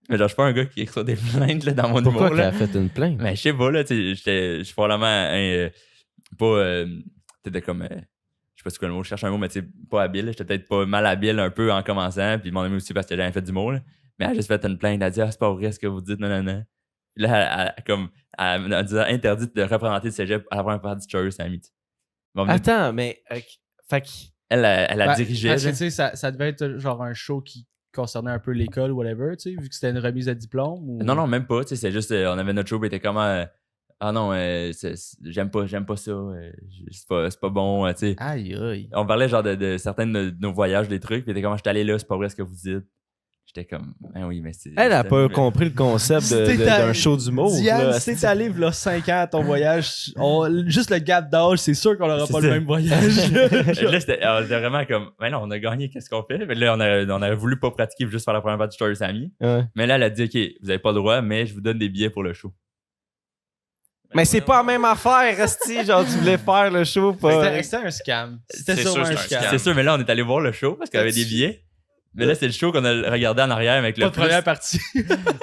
Mais genre, je suis pas un gars qui reçoit des plaintes là, dans mon humour. Pourquoi t'as fait une plainte? Mais je sais pas, là, tu sais, je suis probablement pas... peut-être comme... je sais pas c'est quoi le mot, je cherche un mot, mais tu sais, pas habile. J'étais peut-être pas mal habile un peu en commençant, puis mon ami aussi parce que j'avais fait du mot, là. Mais elle a juste fait une plainte, elle a dit « Ah, c'est pas vrai ce que vous dites, non. » Puis là, elle m'a dit interdit de représenter le cégep à la première partie de Sugar Sammy. Attends, mais... fait que... Elle a dirigé. Parce que, tu sais, ça devait être genre un show qui concernait un peu l'école ou whatever, tu sais, vu que c'était une remise de diplôme. Ou... Non, même pas. Tu sais, c'est juste, on avait notre show, puis était comme, ah non, j'aime pas ça. C'est pas bon, tu sais. Aïe. On parlait genre de certains de nos voyages, des trucs, puis était comme, je suis allé là, c'est pas vrai ce que vous dites. J'étais comme, oui, mais c'est. Elle a pas compris le concept d'un show d'humour. Diane, si t'es allé là 5 ans à ton voyage, juste le gap d'âge, c'est sûr qu'on n'aura pas le même voyage. Là, c'était vraiment comme, mais non, on a gagné, qu'est-ce qu'on fait? Mais là, on a voulu pas pratiquer, juste faire la première partie de Sugar Sammy. Ouais. Mais là, elle a dit, OK, vous avez pas le droit, mais je vous donne des billets pour le show. Mais c'est pas la même affaire, Esti. Genre, tu voulais faire le show, pas. C'était un scam. C'était sûrement un scam. C'est sûr, mais là, on est allé voir le show parce qu'il y avait des billets. Mais là, c'est le show qu'on a regardé en arrière avec le. Pas de première partie.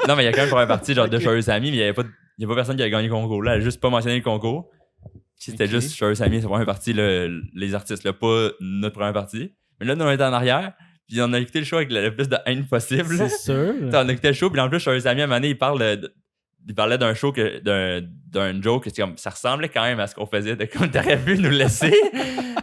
Non, mais il y a quand même une première partie, genre de Sugar Sammy, mais il y a pas personne qui a gagné le concours. Là, elle a juste pas mentionné le concours. C'était Ok. juste Cher Sammy, sa première partie, là, les artistes, là, pas notre première partie. Mais là, nous, on était en arrière, puis on a écouté le show avec le plus de haine possible. C'est sûr. T'sais, on a écouté le show, puis en plus, Cher Sammy, à un moment donné, il parlait d'un show, d'un joke, c'est comme, ça ressemblait quand même à ce qu'on faisait. Comme t'aurais pu nous laisser,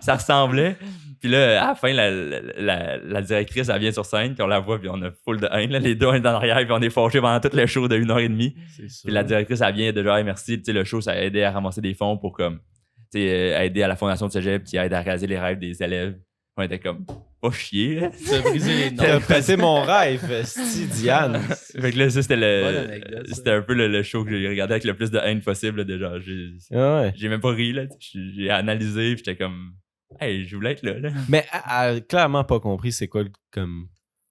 ça ressemblait. Puis là, à la fin, la directrice, elle vient sur scène, puis on la voit, puis on a full de haine. Là. Les deux, on est en arrière, puis on est fâchés pendant tout le show de 1h30. C'est sûr. Puis la directrice, elle vient déjà, hey, merci. Tu sais, le show, ça a aidé à ramasser des fonds pour comme, tu sais, aider à la fondation de Cégep, qui aide à réaliser les rêves des élèves. On était comme, pas chier. Là. T'as brisé les T'as noms. pété mon rêve, Diane. Fait que là, ça, Bonne anecdote, ça. c'était un peu le show que j'ai regardé avec le plus de haine possible. Là, déjà. Ouais. J'ai même pas ri, là. J'ai analysé, puis j'étais comme, hey, je voulais être là. Mais elle a clairement pas compris c'est quoi comme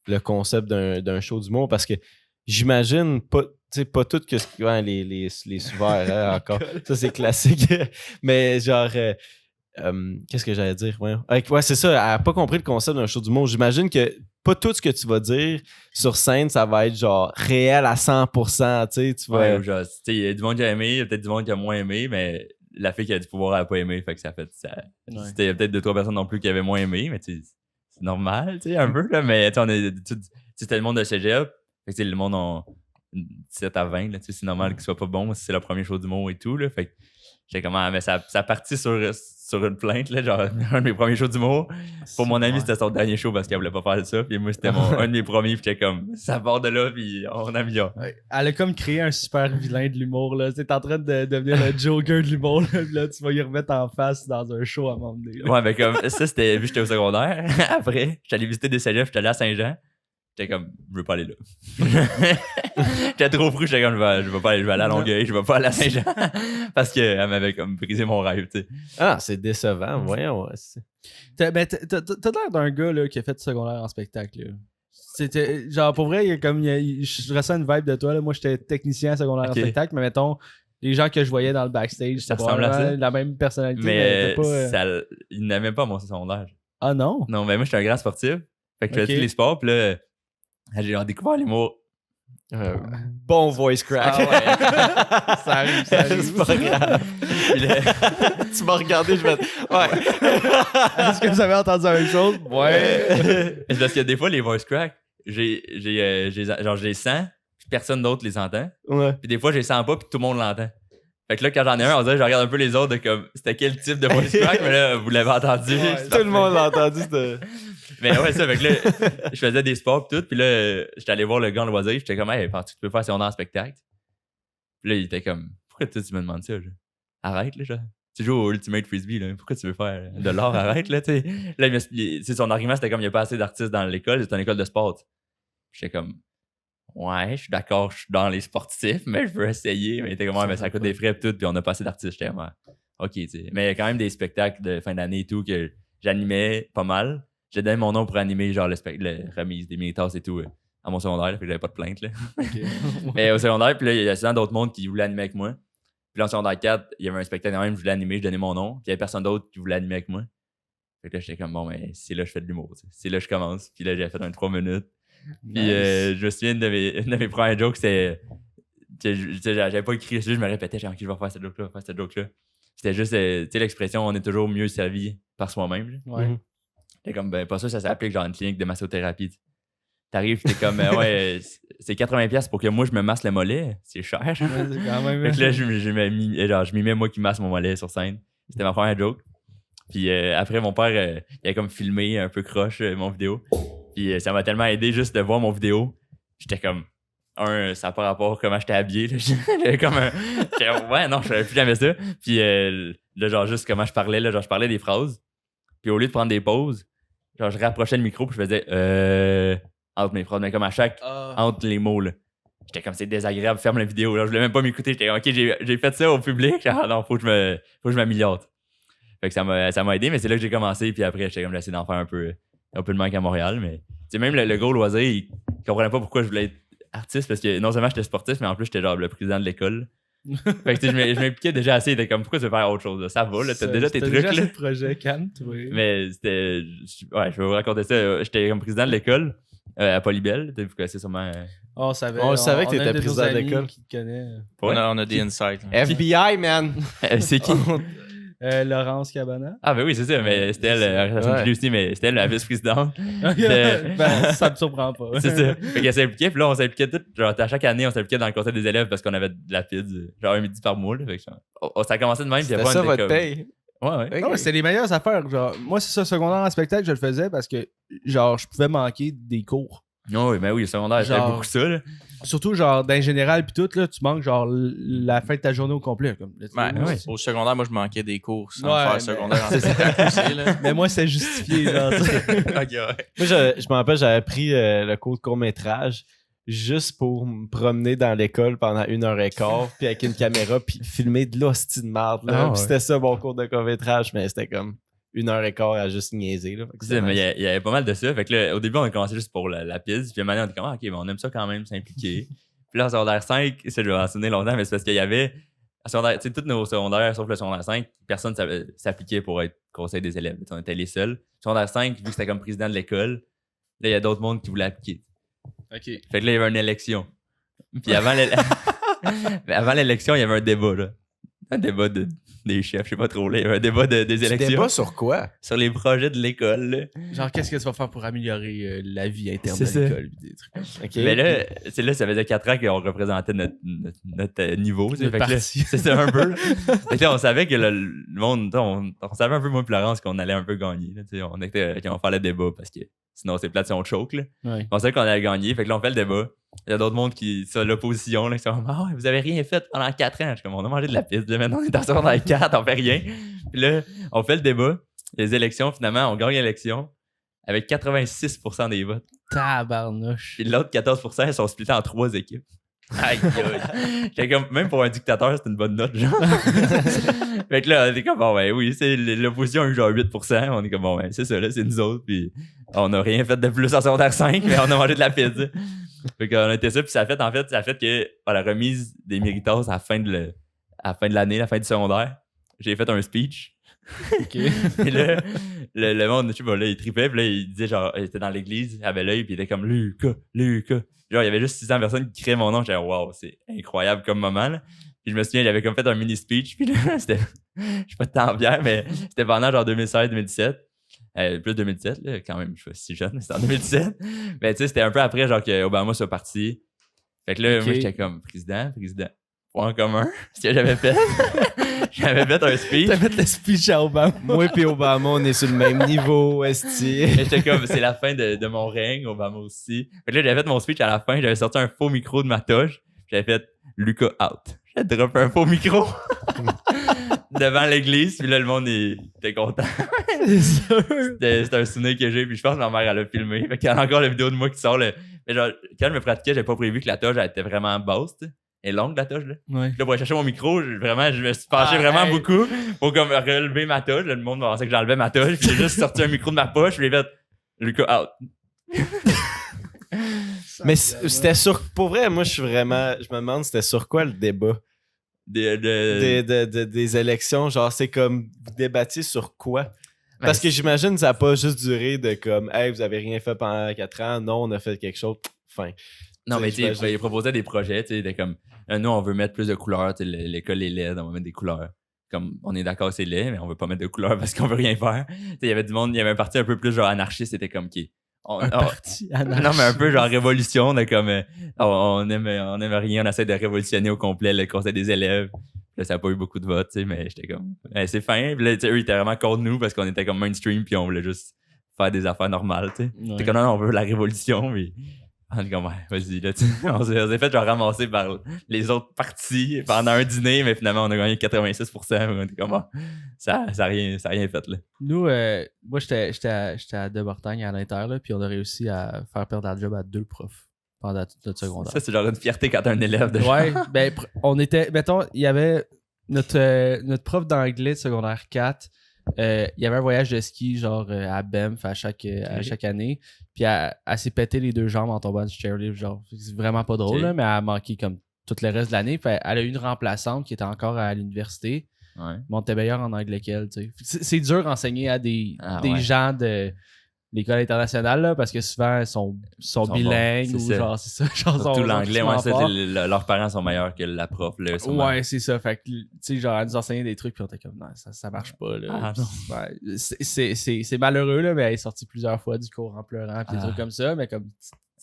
le concept d'un show d'humour parce que j'imagine pas, tu sais, pas tout que ouais, les sous-verts hein, encore. Ça, c'est classique. Mais genre, qu'est-ce que j'allais dire? Ouais, c'est ça. Elle a pas compris le concept d'un show d'humour. J'imagine que pas tout ce que tu vas dire sur scène, ça va être genre réel à 100%. Tu sais, tu vas. Ouais, genre, tu sais, il y a du monde qui a aimé, il y a peut-être du monde qui a moins aimé, mais la fille qui a du pouvoir, elle a pas aimé. Fait que ça fait. Ouais. C'était peut-être 2-3 personnes non plus qui avaient moins aimé, mais tu sais, c'est normal, tu sais, un peu, là. Mais tu sais, on est. C'était le monde de Cégep. Fait que tu sais, le monde en 17 à 20, là, tu sais, c'est normal qu'il soit pas bon si c'est le premier show d'humour et tout, là. Fait que j'ai comment. Mais ça partit sur une plainte, là, genre, un de mes premiers shows d'humour. Pour mon ami, c'était son dernier show parce qu'elle voulait pas faire ça. Puis moi, c'était un de mes premiers. Puis j'étais comme, ça part de là, puis on améliore. Ouais. Elle a comme créé un super vilain de l'humour. Là. T'es en train de devenir le Joker de l'humour. Là. Puis là, tu vas y remettre en face dans un show à un moment donné. Là. Ouais, mais comme, ça, c'était vu que j'étais au secondaire. Après, j'étais allé visiter des cégeps, j'étais allé à Saint-Jean. J'étais comme, je veux pas aller là. J'étais trop fou, j'étais comme, je vais pas aller, je vais aller à Longueuil, je vais pas aller à Saint-Jean. Parce qu'elle m'avait comme brisé mon rêve, tu sais. Ah, c'est décevant. Voyons. Ouais, T'as l'air d'un gars là, qui a fait du secondaire en spectacle. Là. C'était, genre, pour vrai, je ressens une vibe de toi. Là. Moi, j'étais technicien secondaire Ok. en spectacle, mais mettons, les gens que je voyais dans le backstage, Ça c'était ressemble à ça. probablement la même personnalité. Mais t'es pas, il n'aimait pas mon secondaire. Ah non? Non, mais moi, j'étais un grand sportif. Fait que je Ok. faisais tous les sports, puis là, j'ai découvert l'humour. Bon voice crack. Ah Ça arrive, ça arrive. C'est pas grave. Puis là, Tu m'as regardé, je vais. Ouais. Est-ce que vous avez entendu la même chose? Ouais. c'est parce que des fois, les voice cracks, je les sens, puis personne d'autre les entend. Ouais. Puis des fois, je les sens pas, puis tout le monde l'entend. Fait que là, quand j'en ai un, on dirait je regarde un peu les autres de comme, c'était quel type de voice crack, mais là, vous l'avez entendu. Ouais, C'est Tout le monde l'a entendu. Mais ouais, ça, fait que là, je faisais des sports pis tout, puis là, j'étais allé voir le gars en loisir, j'étais comme, hey, penses-tu que tu peux faire secondaire en spectacle? Puis là, il était comme, pourquoi tu me demandes ça, genre? Arrête, là, genre. Tu joues au Ultimate Frisbee, là, pourquoi tu veux faire de l'art? Arrête, là, tu sais. Là, son argument, c'était comme, il n'y a pas assez d'artistes dans l'école, c'est une école de sport. J'étais comme, ouais, je suis d'accord, je suis dans les sportifs, mais je veux essayer. Mais il était comme, ouais, mais ça coûte des frais pis tout, puis on n'a pas assez d'artistes. J'étais comme, ouais, ok, tu sais. Mais il y a quand même des spectacles de fin d'année et tout que j'animais pas mal. J'ai donné mon nom pour animer genre le remise des mini-tasses et tout à mon secondaire, là, fait que j'avais pas de plainte. Là. Mais au secondaire, puis là, il y a souvent d'autres mondes qui voulaient animer avec moi. Puis là, en secondaire 4, il y avait un spectacle quand même, je voulais animer, je donnais mon nom. Puis il y avait personne d'autre qui voulait animer avec moi. Fait que là, j'étais comme, bon, mais c'est là que je fais de l'humour. T'sais. C'est là que je commence. Puis là, j'ai fait un 3 minutes. Puis je me souviens une de mes premières jokes, c'était. J'avais pas écrit dessus, je me répétais, genre, ok, je vais faire cette joke-là, je vais faire cette joke-là. C'était juste, tu sais, l'expression, on est toujours mieux servi par soi-même. Là. Ouais. T'es comme, ben, pas ça s'applique genre une clinique de massothérapie. T'arrives, t'es comme, ouais, c'est 80$ pour que moi je me masse le mollet. C'est cher. Ouais, c'est quand même. Fait que là, je m'y mets moi qui masse mon mollet sur scène. C'était ma première joke. Puis après, mon père, il a comme filmé un peu croche mon vidéo. Puis ça m'a tellement aidé juste de voir mon vidéo. J'étais comme, ça n'a pas rapport à comment j'étais habillé. Là. J'étais comme ouais, non, je ferais plus jamais ça. Puis là, genre, juste comment je parlais. Là, genre, je parlais des phrases. Puis au lieu de prendre des pauses, genre, je rapprochais le micro puis je faisais entre mes phrases, mais comme à chaque entre les mots. Là. J'étais comme, c'est désagréable, ferme la vidéo. Là. Je voulais même pas m'écouter. J'étais comme, ok, j'ai fait ça au public. Genre, non, faut que je m'améliore. Fait que ça m'a aidé, mais c'est là que j'ai commencé. Puis après, j'étais comme, j'essaie d'en faire un peu de manque à Montréal. Mais c'est même le gros loisir, il comprenait pas pourquoi je voulais être artiste parce que non seulement j'étais sportif, mais en plus, j'étais genre le président de l'école. Fait que je m'impliquais déjà assez. T'es comme, pourquoi tu veux faire autre chose? Là? Ça va, là, t'as déjà tes trucs. Déjà Là. assez de projets, calme-toi. Mais c'était. Ouais, je vais vous raconter ça. J'étais comme président de l'école à Polybelle. Vous connaissez sûrement. On savait que t'étais on a un de nos président de amis l'école. qui te connaît. Ouais. On a des insights. là. FBI, man. C'est qui? Laurence Cabana. Ah, ben oui, c'est ça, mais c'était elle, Ouais. aussi, mais c'était elle la vice-présidente. Ben, ça me surprend pas. C'est ça. Fait qu'elle s'impliquait, puis là, on s'impliquait tout. Genre, à chaque année, on s'impliquait dans le conseil des élèves parce qu'on avait de la PID, genre un midi par mois. Là, fait que, ça a commencé de même. C'était ça votre paye? Ouais, ouais. Non, mais c'était les meilleures affaires. Genre, moi, c'est ça, secondaire en spectacle, je le faisais parce que, genre, je pouvais manquer des cours. Oui, ben oui, le secondaire, c'était Genre- beaucoup ça. Là. Surtout, genre, dans le général, puis tout, là, tu manques, genre, la fin de ta journée au complet. Comme, ouais. Au secondaire, moi, je manquais des cours sans Ouais, faire mais- secondaire en spectacle aussi, là. Mais moi, c'est justifié, genre, tu sais. Ok, ouais. Moi, je me rappelle, j'avais pris le cours de court-métrage juste pour me promener dans l'école pendant 1h15, puis avec une caméra, puis filmer de l'hostie de marde. Là. Ah, Puis ouais. c'était ça, mon cours de court-métrage, mais c'était comme 1h15 à juste niaiser. Là. Fait que C'est ça, c'était mais nice. il y avait pas mal de ça. Fait que là, au début, on a commencé juste pour la PID. Puis maintenant, on était comme, OK, ben, on aime ça quand même, s'impliquer. Puis là, en secondaire 5, ça, je vais en souvenir longtemps, mais c'est parce qu'il y avait, en secondaire, tu sais, tous nos secondaires, sauf le secondaire 5, personne s'appliquait pour être conseil des élèves. On était les seuls. Secondaire 5, vu que c'était comme président de l'école, là, il y a d'autres mondes qui voulaient appliquer. OK. Fait que là, il y avait une élection. Puis avant l'élection, il y avait un débat, là. Un débat des chefs, je sais pas trop, là. Il y avait un débat des Tu élections. débat sur quoi? Sur les projets de l'école, là. Genre, qu'est-ce que tu vas faire pour améliorer la vie interne C'est de ça. l'école? Des trucs comme ça. Ok. Mais là, c'est là, ça faisait 4 ans qu'on représentait notre niveau. tu sais. Notre Fait que là, parti. c'est ça un peu. Fait que là, on savait que le monde, on savait un peu, moi et Florence, qu'on allait un peu gagner. Là, tu sais. On était, qu'on va faire le débat parce que sinon, c'est plate si on choke. Là. Ouais. On savait qu'on allait gagner. Fait que là, on fait le débat. Il y a d'autres mondes qui sont à l'opposition. Là, qui sont comme, ah ouais, vous avez rien fait pendant 4 ans. Je suis comme, on a mangé de la piste. Là, maintenant, on est en secondaire 4, on fait rien. Puis là, on fait le débat. Les élections, finalement, on gagne l'élection avec 86% des votes. Tabarnouche. Puis l'autre 14%, ils sont splittés en 3 équipes. Aïe, aïe. J'étais comme, même pour un dictateur, c'est une bonne note, genre. Fait que là, on est comme, bon, ben oui, l'opposition a eu genre 8%. On est comme, bon, ben c'est ça, là, c'est nous autres. Puis on n'a rien fait de plus en secondaire 5, mais on a mangé de la pizza. Fait qu'on a été ça, puis ça a fait que à la remise des méritos à la fin de l'année, la fin du secondaire, j'ai fait un speech. OK. Et là, le monde, je sais pas, là, il tripait, puis là, il disait genre, il était dans l'église, il avait l'œil, puis il était comme Lucas. Genre, il y avait juste 600 personnes qui criaient mon nom, j'étais wow, c'est incroyable comme moment, là. Puis je me souviens, il avait comme fait un mini speech, puis là, c'était, je sais pas de temps bien, mais c'était pendant genre 2016-2017. Plus 2017, là, quand même, je suis pas si jeune, mais c'était en 2017. Mais tu sais, c'était un peu après, genre, que Obama soit parti. Fait que là, Ok. moi, j'étais comme président, point commun, ce que j'avais fait. J'avais fait un speech. T'as fait le speech à Obama. Moi et Obama, on est sur le même niveau, esti. Et j'étais comme, c'est la fin de mon règne, Obama aussi. Fait que là, j'avais fait mon speech à la fin, j'avais sorti un faux micro de ma toche, j'avais fait Lucas out. J'ai droppé un faux micro devant l'église, puis là, le monde était content. C'est sûr. C'était un souvenir que j'ai, puis je pense que ma mère, elle a filmé. Fait qu'il y a encore la vidéo de moi qui sort. Mais genre, quand je me pratiquais, j'avais pas prévu que la toche, elle était vraiment basse, tu sais. Elle est longue, la toche, là. Ouais. Puis là, pour aller chercher mon micro, je me suis penché vraiment beaucoup pour comme relever ma toche. Là, le monde pensait que j'enlevais ma toche. Puis j'ai juste sorti un micro de ma poche. Puis j'ai fait Lucas out. Mais c'était sur. Pour vrai, moi, je me demande c'était sur quoi le débat des élections. Genre, c'est comme vous débattiez sur quoi? Parce que j'imagine que ça n'a pas juste duré de comme, hey, vous avez rien fait pendant 4 ans. Non, on a fait quelque chose. Fin. Non, mais tu sais, j'imagine. il proposait des projets, tu sais, de comme, nous, on veut mettre plus de couleurs, tu sais, l'école est laide, on va mettre des couleurs. Comme, on est d'accord, c'est laid, mais on veut pas mettre de couleurs parce qu'on veut rien faire. Tu sais, il y avait du monde, il y avait un parti un peu plus genre anarchiste, c'était comme qui. Parti Non, mais un peu genre révolution, de comme, on aime rien, on essaie de révolutionner au complet le conseil des élèves. Là, ça n'a pas eu beaucoup de votes, tu sais, mais j'étais comme, c'est fin. Puis là, tu sais, eux, ils étaétaient vraiment contre nous parce qu'on était comme mainstream, puis on voulait juste faire des affaires normales, tu sais. C'était comme, non, on veut la révolution, mais on est comme, ouais, vas-y, là, tu sais. On s'est fait genre ramasser par les autres partis pendant un dîner, mais finalement, on a gagné 86%. On était comme, ça a rien fait, là. Nous, moi, j'étais à De-Mortagne à l'Inter, là, puis on a réussi à faire perdre la job à 2 profs pendant toute notre secondaire. Ça, c'est genre une fierté quand t'es un élève de Ouais, ben, on était. Mettons, il y avait notre prof d'anglais de secondaire 4. Il y avait un voyage de ski, genre à Banff à chaque année. Puis elle s'est pété les 2 jambes en tombant du chairlift. Genre, c'est vraiment pas drôle, Ok. là, mais elle a manqué comme tout le reste de l'année. Puis elle a eu une remplaçante qui était encore à l'université. Ouais. Mais on était meilleur en anglais qu'elle, tu sais. C'est dur d'enseigner à des Ouais. gens de l'école internationale, là, parce que souvent, ils sont bilingues bons, ou c'est ça. genre, c'est ça. Genre, Surtout sont l'anglais, crissement ouais, ça, forts. leurs parents sont meilleurs que la prof. Là, sûrement. Ouais, c'est ça. Fait que, tu sais, genre, elle nous enseignait des trucs, puis on était comme, non, ça marche pas, là. Ah, Puis, ouais, c'est malheureux, là, mais elle est sortie plusieurs fois du cours en pleurant, puis des trucs comme ça, mais comme.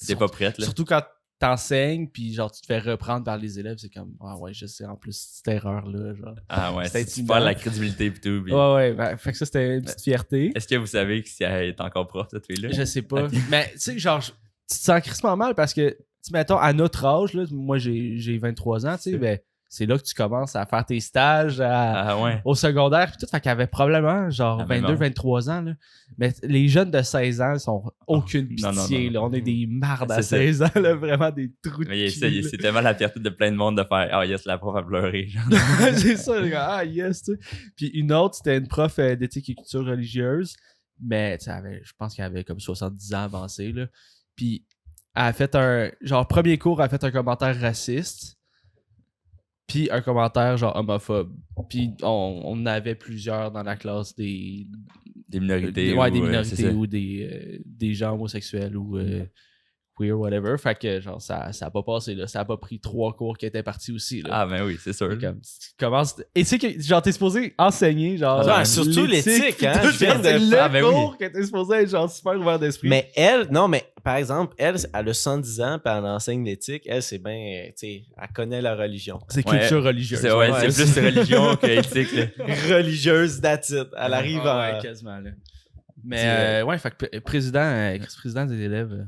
T'es pas prête, là. Surtout quand t'enseignes, puis genre, tu te fais reprendre par les élèves, c'est comme, ah ouais, je sais, en plus, cette erreur-là, genre. Ah ouais, C'était tu intimidant. perds la crédibilité et tout. Puis... Ouais, ben, fait que ça, c'était une petite fierté. Est-ce que vous savez si elle est encore prof, cette fille-là? Je sais pas. Mais tu sais, genre, tu te sens crissement mal parce que, tu sais, mettons, à notre âge, là, moi j'ai 23 ans, tu sais, ben, c'est là que tu commences à faire tes stages Ah ouais. au secondaire, puis tout. Fait qu'elle avait probablement, genre, Ah, ben 22, bon. 23 ans, là. Mais les jeunes de 16 ans sont aucune non, pitié, non. là. On est des mardes à C'est ça. 16 ans, là, vraiment des trous de Mais cul, là. c'est tellement la fierté de plein de monde de faire Ah yes, la prof a pleuré. Genre. C'est ça, les gars. Ah, yes, tu sais. Puis une autre, c'était une prof d'éthique et culture religieuse, mais tu sais, je pense qu'elle avait comme 70 ans avancé, là. Puis elle a fait premier cours, elle a fait un commentaire raciste, puis un commentaire genre homophobe. Puis on avait plusieurs dans la classe des Des des c'est minorités ça. ou des gens homosexuels ou queer, whatever. Fait que genre ça a pas passé, là. Ça a pas pris 3 cours qui étaient partis aussi, là. Ah ben oui, c'est sûr. C'est comme, tu commences... Et tu sais que, genre, t'es supposé enseigner, genre... Ouais, surtout l'éthique, hein, tout je viens ça, de- c'est le Ah, ben oui. cours que t'es supposé être, genre, super ouvert d'esprit. Mais elle, non, mais par exemple, elle a 110 ans, puis elle enseigne l'éthique. Elle, c'est bien, tu sais, elle connaît la religion. c'est Ouais. culture religieuse. C'est ouais, Ouais, c'est plus religion que éthique. Là. Religieuse, that's it. Elle arrive Ah, à... ouais, quasiment, là. Mais, ouais, fait que président des élèves...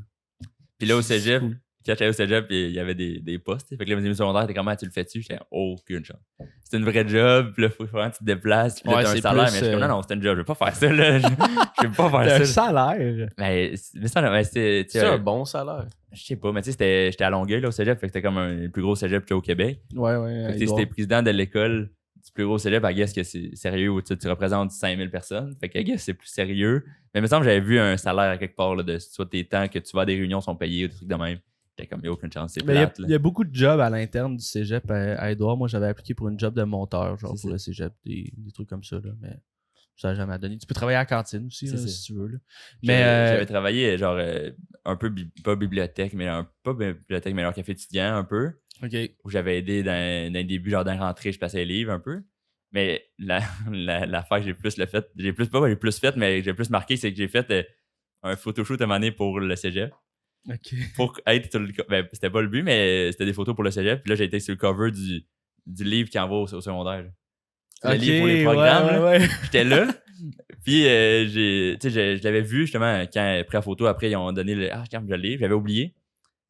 Puis là, au cégep, cool. quand j'étais au cégep, il y avait des postes. Fait que là, mes amis secondaires étaient comment tu le fais-tu? J'étais aucune chance. C'est une vraie job, puis là, faut vraiment que tu te déplaces, puis là, Ouais, t'as un c'est salaire. plus, Mais je suis comme, non, c'est une job, je vais pas faire ça, là. Je vais pas T'as faire un ça. salaire. Mais ça, mais c'était. tu sais, C'est un bon salaire. Je sais pas, mais tu sais, j'étais à Longueuil, là, au cégep, fait que c'était comme le plus gros cégep qu'il y a au Québec. Ouais, Fait que, tu sais, si Edouard. t'es président de l'école du plus gros cégep, I guess que c'est sérieux où tu représentes 5000 personnes. Fait que I guess c'est plus sérieux. Mais il me semble que j'avais vu un salaire à quelque part là, de soit tes temps que tu vas à des réunions sont payés ou des trucs de même. J'étais comme, il n'y a aucune chance, c'est Mais plate. il y a beaucoup de jobs à l'interne du cégep à Edouard. Moi, j'avais appliqué pour une job de monteur, genre C'est pour ça. le cégep, des trucs comme ça, là. Mais ça n'a jamais donné. Tu peux travailler à la cantine aussi, C'est là, ça. si tu veux, là. J'avais Mais, j'avais travaillé genre un peu, pas bibliothèque, mais pas bibliothèque, mais leur café étudiant un peu, OK. où j'avais aidé dans le début, genre dans la rentrée, je passais les livres un peu. Mais l'affaire que j'ai plus fait, j'ai plus marqué, c'est que j'ai fait un photoshoot à un moment donné pour le cégep. OK. Pour être sur le ben, c'était pas le but, mais c'était des photos pour le cégep. Puis là, j'ai été sur le cover du livre qui envoie au secondaire. là. C'est le livre pour les programmes. là. Ouais. J'étais là. Puis je l'avais vu justement quand après la photo, après ils ont donné le quand je le livre, j'avais oublié.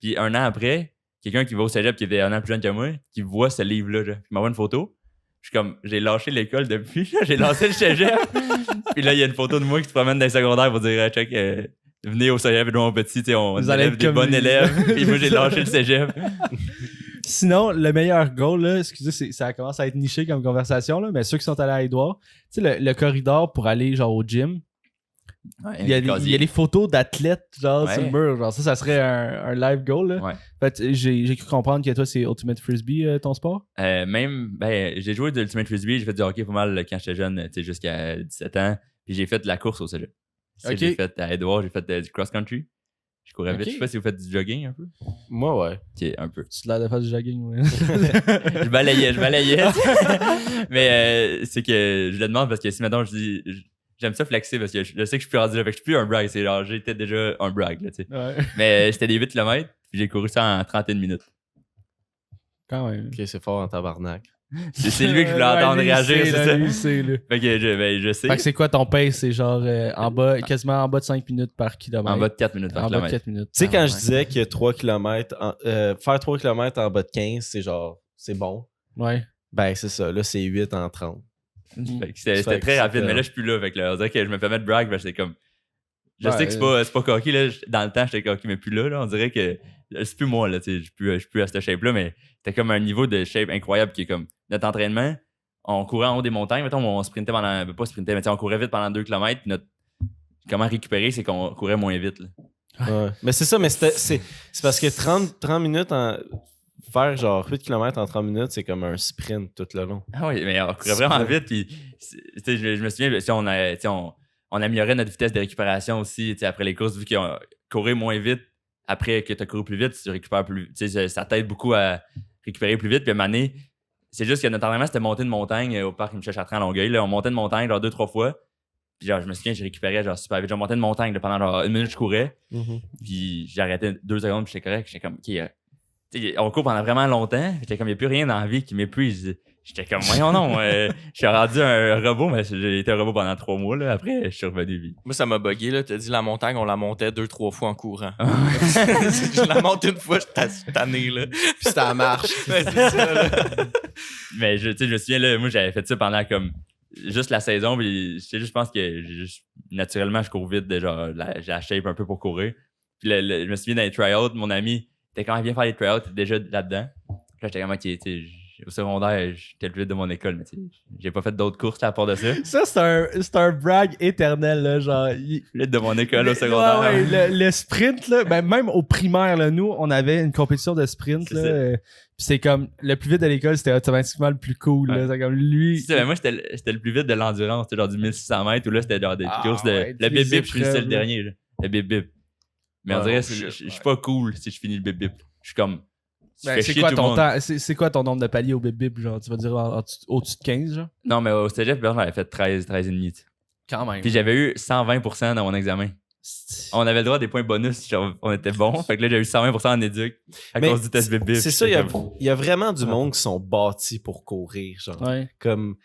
Puis un an après, quelqu'un qui va au cégep qui était un an plus jeune que moi, qui voit ce livre-là, il m'envoie une photo. Je suis comme, j'ai lâché l'école depuis, j'ai lancé le cégep. Puis là, il y a une photo de moi qui se promène dans les secondaires pour dire, check, venez au cégep, mon petit, on Vous allez élève être des comme bons lui. élèves. Puis moi, j'ai lâché le cégep. Sinon, le meilleur goal, là, excusez, ça commence à être niché comme conversation, là, mais ceux qui sont allés à Edouard, tu sais, le corridor pour aller genre au gym, il y a les photos d'athlètes genre Ouais. sur le mur. Genre, ça serait un live goal. Là. Ouais. Fait, j'ai cru comprendre que toi, c'est Ultimate Frisbee, ton sport. J'ai joué de Ultimate Frisbee, j'ai fait du hockey pas mal quand j'étais jeune, tu sais, jusqu'à 17 ans. Puis j'ai fait de la course au cégep. Ça, Ok. J'ai fait à Edouard, j'ai fait du cross-country. Je courais vite. Ok. Je sais pas si vous faites du jogging un peu. Moi, ouais. Ok, un peu. Tu te l'air de faire du jogging, ouais. Je balayais. Mais c'est que je le demande parce que si maintenant je dis j'aime ça flexer parce que je sais que je suis plus rendu là. Fait que je suis plus un brag. C'est genre j'étais déjà un brag là, tu sais. Ouais. Mais c'était des 8 km, puis j'ai couru ça en 31 minutes. Quand même. Ok, c'est fort en tabarnak. C'est lui que je voulais entendre Ouais, lui, réagir, c'est ça. lui, c'est, là. Fait que je sais. Fait que c'est quoi ton pace? C'est genre en bas, quasiment en bas de 5 minutes par kilomètre. En bas de 4 minutes par En bas de kilomètre. 4 minutes. Tu sais, quand Ah, je ouais. disais que 3 km, faire 3 km en bas de 15, c'est genre, c'est bon. Ouais. Ben, c'est ça. Là, c'est 8 en 30. Fait que Fait c'était que très c'est rapide, que- mais là je suis plus là. Fait que là, on dirait que je me permets de brag, parce que c'est comme. Je Ouais, sais que c'est pas cocky, là. Dans le temps, j'étais cocky, mais plus là. On dirait que c'est plus moi, là. Tu sais, je suis plus à cette shape-là, mais c'était comme un niveau de shape incroyable qui est comme notre entraînement. On courait en haut des montagnes, mettons, on sprintait pendant. Pas sprintait, mais tu sais, on courait vite pendant 2 km. Puis comment récupérer, c'est qu'on courait moins vite, là. Ouais. Mais c'est ça, mais c'est parce que 30 minutes faire genre 8 km en 30 minutes, c'est comme un sprint tout le long. Ah oui, mais on courait vraiment vite. Puis, tu sais, je me souviens, si on on améliorait notre vitesse de récupération aussi, tu sais, après les courses, vu qu'on courait moins vite, après que tu as couru plus vite, tu récupères plus, tu sais, ça t'aide beaucoup à récupérer plus vite. Puis à un moment donné, c'est juste que notre entraînement, c'était monter de montagne au parc Michel Chartrand à Longueuil, là, on montait de montagne genre 2-3 fois. Puis genre, je me souviens, je récupérais genre super vite. Je montais de montagne là, pendant genre 1 minute, je courais. Puis j'arrêtais 2 secondes, puis j'étais correct. J'étais comme, OK, on court pendant vraiment longtemps. J'étais comme, il n'y a plus rien dans la vie qui m'épuise. J'étais comme, voyons non, je suis rendu un robot, mais j'ai été un robot pendant 3 mois. Là. Après, je suis revenu. Moi, ça m'a bugué. Là. Tu as dit la montagne, on la montait 2-3 fois en courant. Je la monte une fois, je suis tanné. Là. Puis c'était à marche. Ouais, c'est ça, là. Mais je me souviens, là, moi, j'avais fait ça pendant comme juste la saison. Puis je pense que naturellement, je cours vite. Déjà, j'ai la shape un peu pour courir. Puis je me souviens dans les tryouts, mon ami était quand même bien faire les tryouts, il était déjà là-dedans. Puis là, j'étais comme, OK, au secondaire, j'étais le plus vite de mon école, mais j'ai pas fait d'autres courses à part de ça. Ça, c'est un brag éternel, là, genre... Le de mon école au secondaire. Ouais, le sprint, là, ben, même au primaire, là, nous, on avait une compétition de sprint, C'est là, pis c'est comme, le plus vite de l'école, c'était automatiquement le plus cool, là, c'est comme lui... Ben, moi, j'étais le plus vite de l'endurance, c'était genre du 1600 mètres, ou là, c'était genre des courses de... ouais, le bip-bip, je finissais le là. dernier, là. Le bip-bip. Mais on dirait, je suis pas cool si je finis le bip-bip. Je suis comme... Ben, c'est quoi ton temps? C'est quoi ton nombre de paliers au bip-bip, genre? Tu vas dire au-dessus de 15, genre? Non, mais au cégep, j'avais fait 13,5. Quand même. Puis j'avais eu 120% dans mon examen. On avait le droit à des points bonus, genre, on était bon. Fait que là, j'ai eu 120% en éduc à cause du test bip-bip. C'est ça, il y a vraiment du monde qui sont bâtis pour courir, genre. Ouais. Comme,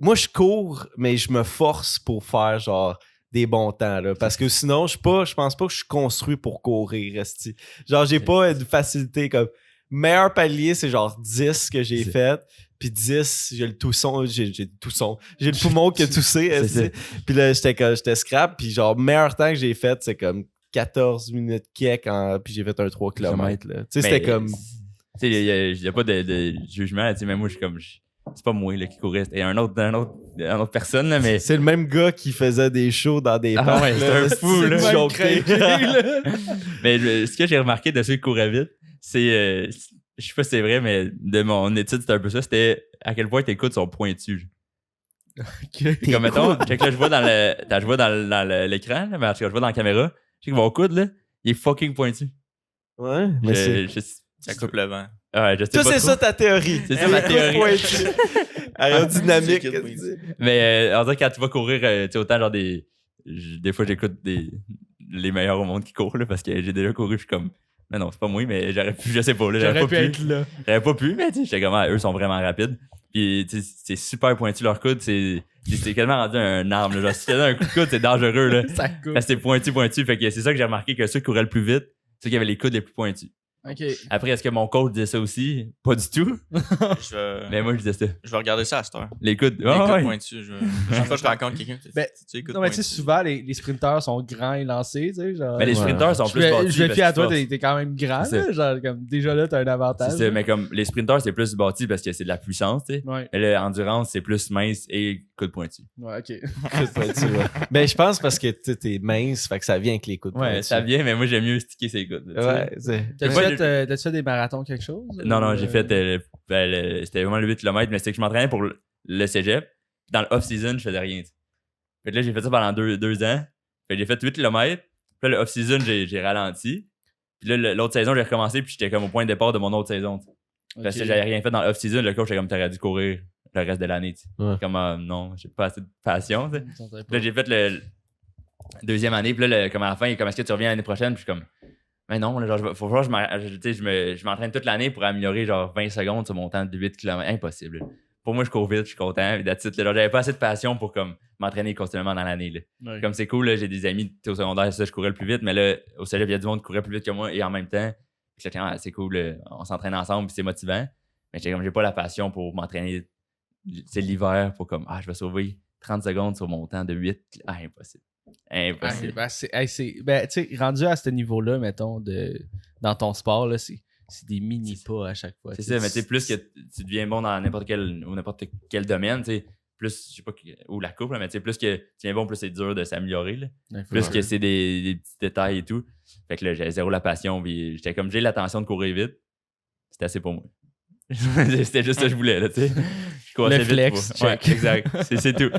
moi, je cours, mais je me force pour faire, genre, des bons temps, là. Parce que sinon, je pense pas que je suis construit pour courir, esti. Genre, j'ai pas une facilité comme... Meilleur palier, c'est genre 10 que j'ai fait. Puis 10, j'ai le tousson. J'ai le poumon qui a toussé. Puis là, j'étais scrap. Puis genre, meilleur temps que j'ai fait, c'est comme 14 minutes kick. Puis j'ai fait un 3 km. Tu sais, c'était comme... Tu sais, il y a pas de jugement. Tu sais, même moi, je suis comme... C'est pas moi là, qui courais. C'était une autre personne, là, mais... C'est le même gars qui faisait des shows dans des parcs. Ouais, c'est un fou, là. Choqué. Mais ce que j'ai remarqué de ceux qui couraient vite, c'est... je sais pas si c'est vrai, mais de mon étude, c'était un peu ça. C'était à quel point tes coudes sont pointus. Ok. Comme mettons, check là, je vois dans l'écran, là, mais en tout cas, je vois dans la caméra. Je sais que mon coude, là, il est fucking pointu. Ouais, mais Ça coupe le vent. Ouais, je sais ça, pas c'est trop. ça ta théorie. C'est ça ma théorie. Aérodynamique. Mais on dirait que quand tu vas courir, tu sais, autant genre des fois j'écoute les meilleurs au monde qui courent là, parce que j'ai déjà couru, je suis comme non, c'est pas moi, mais j'aurais pu, je sais pas, là, j'aurais pas pu être là. J'aurais pas pu, mais tu sais, j'étais comme eux sont vraiment rapides. Puis tu sais, c'est super pointu leur coude, c'est quasiment rendu un arme là. Genre si tu donnes un coup de coude, c'est dangereux là. Ça coupe. Parce que c'est pointu, fait que c'est ça que j'ai remarqué, que ceux qui couraient le plus vite, ceux qui avaient les coudes les plus pointus. Ok. Après, est-ce que mon coach disait ça aussi? Pas du tout. Mais moi, je disais ça. Je vais regarder ça à cette heure. Les coudes. Les coudes pointus. Chaque fois que je rencontre quelqu'un, Ben, tu sais, non, mais tu sais, souvent, les sprinteurs sont grands et lancés, tu sais, genre... Mais les sprinteurs sont plus bâtis. Je vais fier à toi, parce qu'ils t'es quand même grand, C'est là, genre, comme, déjà là, t'as un avantage. C'est ça, mais comme les sprinteurs, c'est plus bâti parce que c'est de la puissance, tu sais. Ouais, Mais l'endurance, c'est plus mince et coude pointu. ouais, ok. Mais je pense parce que t'es mince, fait que ça vient avec les coups de Ouais, poing. ça vient, mais moi, j'aime mieux sticker ses coudes. tu sais. Ouais, T'as-tu Moi, fait des marathons, quelque chose? Non, j'ai fait. C'était vraiment le 8 km, mais c'était que je m'entraînais pour le cégep. Puis dans le off-season, je faisais rien. T'sais. Fait que là, j'ai fait ça pendant 2 ans. Fait que j'ai fait 8 km. Puis là, le off-season, j'ai ralenti. Puis là, l'autre saison, j'ai recommencé. Puis j'étais comme au point de départ de mon autre saison. T'sais. Parce que j'avais rien fait dans l'off-season. Le coach était comme, t'aurais dû courir le reste de l'année. Ouais. Comme, non, j'ai pas assez de passion. T'sais. Puis Puis là, j'ai fait le deuxième année. Puis là, comme à la fin, il est comme, est-ce que tu reviens l'année prochaine? Puis je suis comme, mais non, là, genre, faut voir, je m'entraîne toute l'année pour améliorer genre 20 secondes sur mon temps de 8 km. Impossible. Là. Pour moi, je cours vite, je suis content. Puis that's it, là, j'avais pas assez de passion pour comme m'entraîner continuellement dans l'année. Là. Ouais. Comme c'est cool, là, j'ai des amis au secondaire, ça, je courais le plus vite, mais là, au cégep, il y a du monde qui courait plus vite que moi et en même temps, puis là, c'est cool, là, on s'entraîne ensemble, puis c'est motivant. Mais j'ai pas la passion pour m'entraîner. C'est l'hiver pour comme, je vais sauver 30 secondes sur mon temps de 8. Impossible. Impossible. Ben, tu sais, rendu à ce niveau-là, mettons, dans ton sport, là, c'est des mini-pas à chaque fois. C'est ça, mais tu sais, plus que tu deviens bon dans n'importe quel domaine, tu sais, plus, je sais pas, ou la coupe, là, mais tu sais, plus que tu deviens bon, plus c'est dur de s'améliorer, là. Ouais, Plus que c'est des petits détails et tout. Fait que là, j'avais zéro la passion, puis j'étais comme, j'ai l'attention de courir vite. C'était assez pour moi. C'était juste ça que je voulais, là, tu sais. Je courais Le assez vite flex, pour... Ouais, check. exact. C'est tout.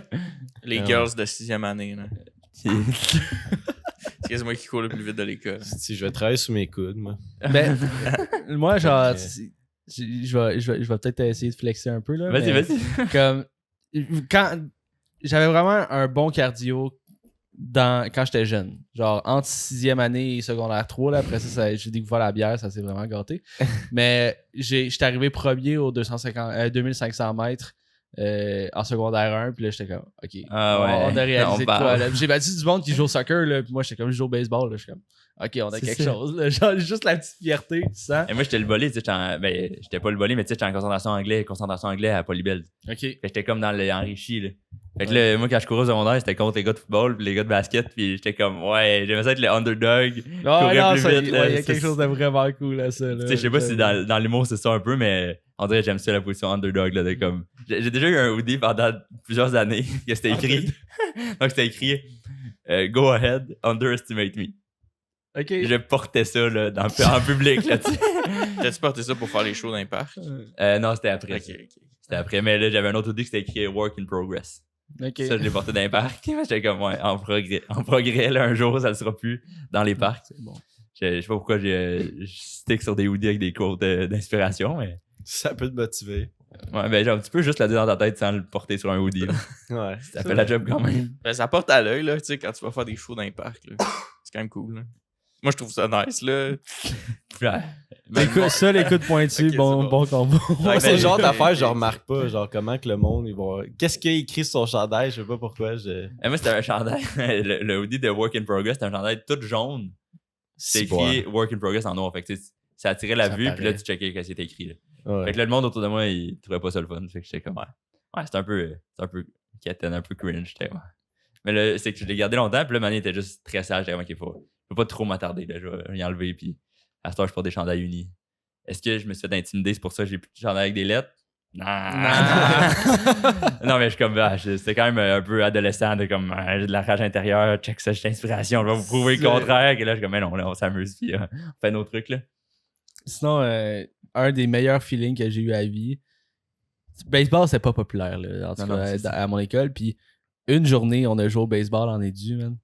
Les girls de 6e année. Là. C'est quasiment qui court le plus vite de l'école. Si je vais travailler sur mes coudes, moi. Ben, moi, genre, Ok. je vais peut-être essayer de flexer un peu, là. Vas-y, mais vas-y. Comme, quand j'avais vraiment un bon cardio quand j'étais jeune. Genre, entre 6e année et secondaire 3, là, après ça, j'ai découvert la bière, ça s'est vraiment gâté. Mais j'étais arrivé premier au 2500 mètres en secondaire 1, puis là, j'étais comme, OK, Ah ouais, on a réalisé on de quoi, parle. là. Puis j'ai battu du monde qui joue au soccer, là, puis moi, j'étais comme, je joue au baseball, là, je suis comme, OK, on a C'est quelque ça. chose, là. Genre, juste la petite fierté, tu sens. Et moi, j'étais le volé, tu sais, j'étais pas le volé, mais tu sais, j'étais en concentration anglais à Polybel. OK. Fait que j'étais comme dans l'enrichi, là. Fait que là, moi, quand je courais au secondaire, c'était contre les gars de football puis les gars de basket, puis j'étais comme, ouais, j'aimais ça être le underdog. Ah, non, plus ça, vite, il là. y a Ça, quelque chose de vraiment cool à ça, là. Tu sais, je sais pas si dans l'humour c'est ça un peu, mais on dirait que j'aime ça la position underdog, là, de comme... J'ai déjà eu un hoodie pendant plusieurs années, que c'était écrit. Donc, c'était écrit Go ahead, underestimate me. OK. Je portais ça, là, en public, là, tu sais. T'as-tu porté ça pour faire les shows dans les parcs? Non, c'était après. Ok. C'était après, mais là, j'avais un autre hoodie qui c'était écrit Work in Progress. OK. Ça, je l'ai porté dans les parcs. J'étais comme, ouais, en progrès, là, un jour, ça ne sera plus dans les parcs. C'est bon. Je sais pas pourquoi je stick sur des hoodies avec des quotes d'inspiration, mais. Ça peut te motiver. Ouais, ben, genre, tu peux juste le dire dans ta tête sans le porter sur un hoodie. Là. Ouais. Ça fait la job quand même. Ben, ça porte à l'œil, là, tu sais, quand tu vas faire des shows dans les parcs, là. C'est quand même cool, là. Moi, je trouve ça nice, là. Mais Ça, les coups de pointu, Ok, c'est bon, bon. bon combo. Ouais, c'est ben, le genre j'ai- d'affaire, je remarque pas, genre comment que le monde, ils vont. Qu'est-ce qu'il y a écrit sur son chandail, je sais pas pourquoi. moi, c'était un chandail. Le hoodie de Work in Progress, c'était un chandail tout jaune. C'était écrit Work in Progress en noir. Fait que, tu sais, ça attirait la Ça vue, puis là, paraît. tu checkais qu'est-ce qui était écrit. Là. Ouais. Fait que là, le monde autour de moi, il trouvait pas ça le fun. Fait que j'étais comme, ouais, c'est un peu quétaine, un peu cringe. J'étais, ouais. Mais là, c'est que je l'ai gardé longtemps, puis là, Mané était juste très sage. J'étais comme, ok, faut pas trop m'attarder, là. Je vais y enlever, puis à ce temps, je porte des chandails unis. Est-ce que je me suis fait intimider, c'est pour ça que j'ai plus de chandail avec des lettres? Non. Non, mais je suis comme, c'était quand même un peu adolescent, de comme, j'ai de la rage intérieure, check ça, j'ai l'inspiration, je vais vous prouver le contraire. Et là, je suis comme, mais non, là, on s'amuse, puis on fait nos trucs, là. Sinon, un des meilleurs feelings que j'ai eu à la vie, baseball, c'est pas populaire, là, en tout Non, cas, c'est ça. à mon école. Puis une journée, on a joué au baseball en édu, man.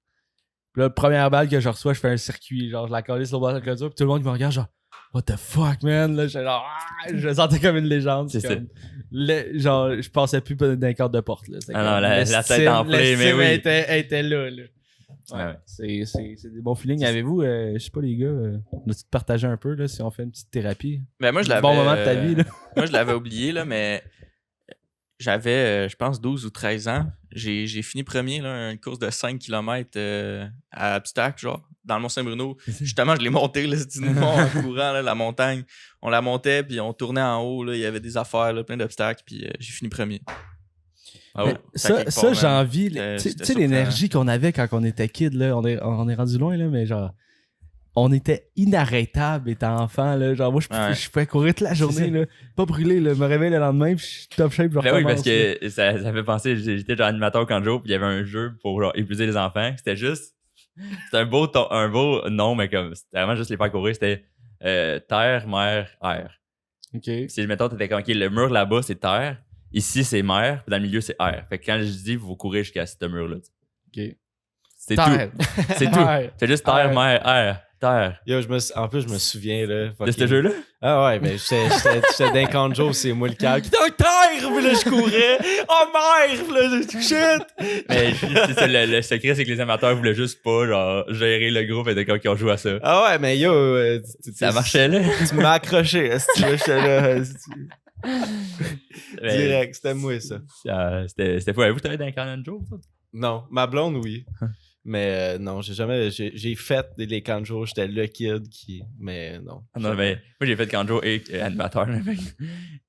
Puis là, première balle que je reçois, je fais un circuit. Genre, je la colle sur le bord de la clôture, puis tout le monde qui me regarde, genre, what the fuck, man? Là, j'étais genre, je me sentais comme une légende. C'est comme, genre, je passais plus d'un cadre de porte, là. C'est Ah non, comme, la tête enflée, mais oui. était là, là. Ouais, Ouais. C'est des bons feelings. Avez-vous, je sais pas, les gars, on a-tu partagé un peu, là, si on fait une petite thérapie? Ben, moi, je l'avais. Bon moment de ta vie, là. Moi, je l'avais oublié, là, mais j'avais, je pense, 12 ou 13 ans. J'ai fini premier, là, une course de 5 km à obstacle, genre, dans le Mont-Saint-Bruno. Justement, je l'ai monté, là, c'est une en courant, là, la montagne. On la montait, puis on tournait en haut, là, il y avait des affaires, là, plein d'obstacles, puis j'ai fini premier. Ah Mais ouais. quelque ça part, j'ai man. envie. C'était Tu sais surprenant. l'énergie qu'on avait quand on était kid, là. On est rendu loin, là, mais genre. On était inarrêtable étant enfant, là. Genre, moi, Ouais. je pouvais courir toute la journée, là. Pas brûler, là. Me réveiller le lendemain, puis je suis top shape, je Ben oui, recommence, parce que ça fait penser, j'étais genre animateur quand jour, puis il y avait un jeu pour genre, épuiser les enfants. C'était juste. C'était un beau nom, mais comme. C'était vraiment juste les faire courir. C'était terre, mer, air. OK. Si, mettons, t'étais comme, OK, le mur là-bas, c'est terre. Ici, c'est mer. Puis dans le milieu, c'est air. Fait que quand je dis, vous courez jusqu'à ce mur-là. OK. C'est Terre. tout. C'est tout. Terre. C'est juste terre, Air. mer, air. Terre. Yo, en plus, je me souviens, là. De fucking- ce jeu-là? Ah ouais, mais j'étais d'un camp de jour, c'est moi le calme. Putain, terre! Puis là, je courais. Oh, mer! Puis là, shit! Mais c'est ça, le secret, c'est que les amateurs voulaient juste pas, genre, gérer le groupe et des gars qui ont joué à ça. Ah ouais, mais yo, Ça marchait, là. Tu m'as accroché, esti, là, j'étais là. esti. Mais, Direct, c'était moi, ça. C'était fou. Avez-vous travaillé dans un camp de jour, ça? Non, ma blonde, oui. Mais non, j'ai fait les camps de jour, j'étais le kid qui. Mais non. Non, mais moi, j'ai fait Kanjo et animateur. Là, fait que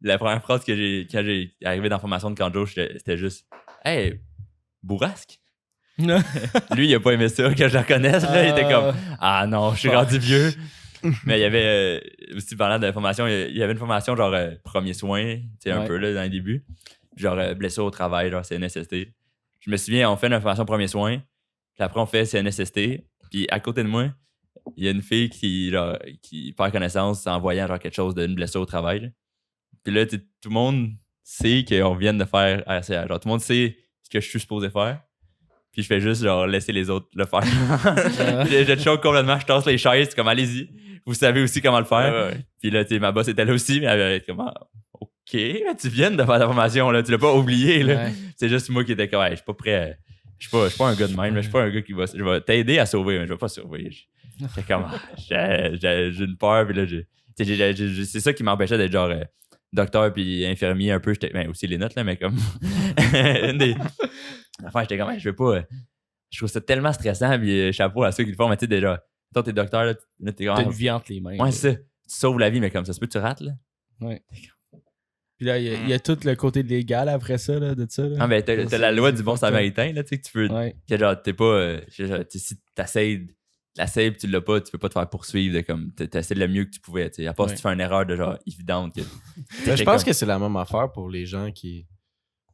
la première phrase quand j'ai arrivé dans la formation de Kanjo, c'était juste Hey, bourrasque. Lui, il a pas aimé ça, que je le reconnaisse. Là, il était comme Ah non, je suis rendu vieux. Mais il y avait aussi, parlant de formation, il y avait une formation genre premier soin, tu sais, un Ouais. peu là, dans les débuts. Genre blessure au travail, genre CNSST. Je me souviens, on fait une formation premier soin, puis après on fait CNSST, puis à côté de moi, il y a une fille qui perd connaissance en voyant genre quelque chose d'une blessure au travail. Là. Puis là, tout le monde sait qu'on vient de faire RCA. Genre, tout le monde sait ce que je suis supposé faire. Puis je fais juste genre laisser les autres le faire. Je te choque complètement, je tasse les chaises, c'est comme allez-y. Vous savez aussi comment le faire. Puis là, tu sais, ma boss était là aussi, mais elle avait comme OK, mais tu viens de faire ta formation, là, tu l'as pas oublié. Là. Ouais. C'est juste moi qui étais comme je suis pas prêt. Je suis pas un gars de même, je suis pas un gars qui va. Je vais t'aider à sauver, mais je vais pas sauver. J'étais comme j'ai une peur, puis là, c'est ça qui m'empêchait d'être genre docteur puis infirmier un peu. Ben, aussi les notes, là, mais comme. Enfin, j'étais comme je veux pas. Je trouve ça tellement stressant, puis chapeau à ceux qui le font, mais tu sais, déjà, toi, t'es docteur, là, t'es comme. T'as une vie entre les mains. Ouais, c'est ça. Tu sauves la vie, mais comme ça se peut que tu rates, là. Ouais. Puis là, il y a tout le côté légal après ça, là, de ça. Là. Ah, ben, t'as la loi du bon samaritain, là, tu sais, que tu peux. Ouais. Que genre, t'es pas. Si t'essayes la save, tu l'as pas, tu peux pas te faire poursuivre, de comme. T'essayes le mieux que tu pouvais, tu sais. À part si tu fais une erreur de genre évidente. Je pense que c'est la même affaire pour les gens qui.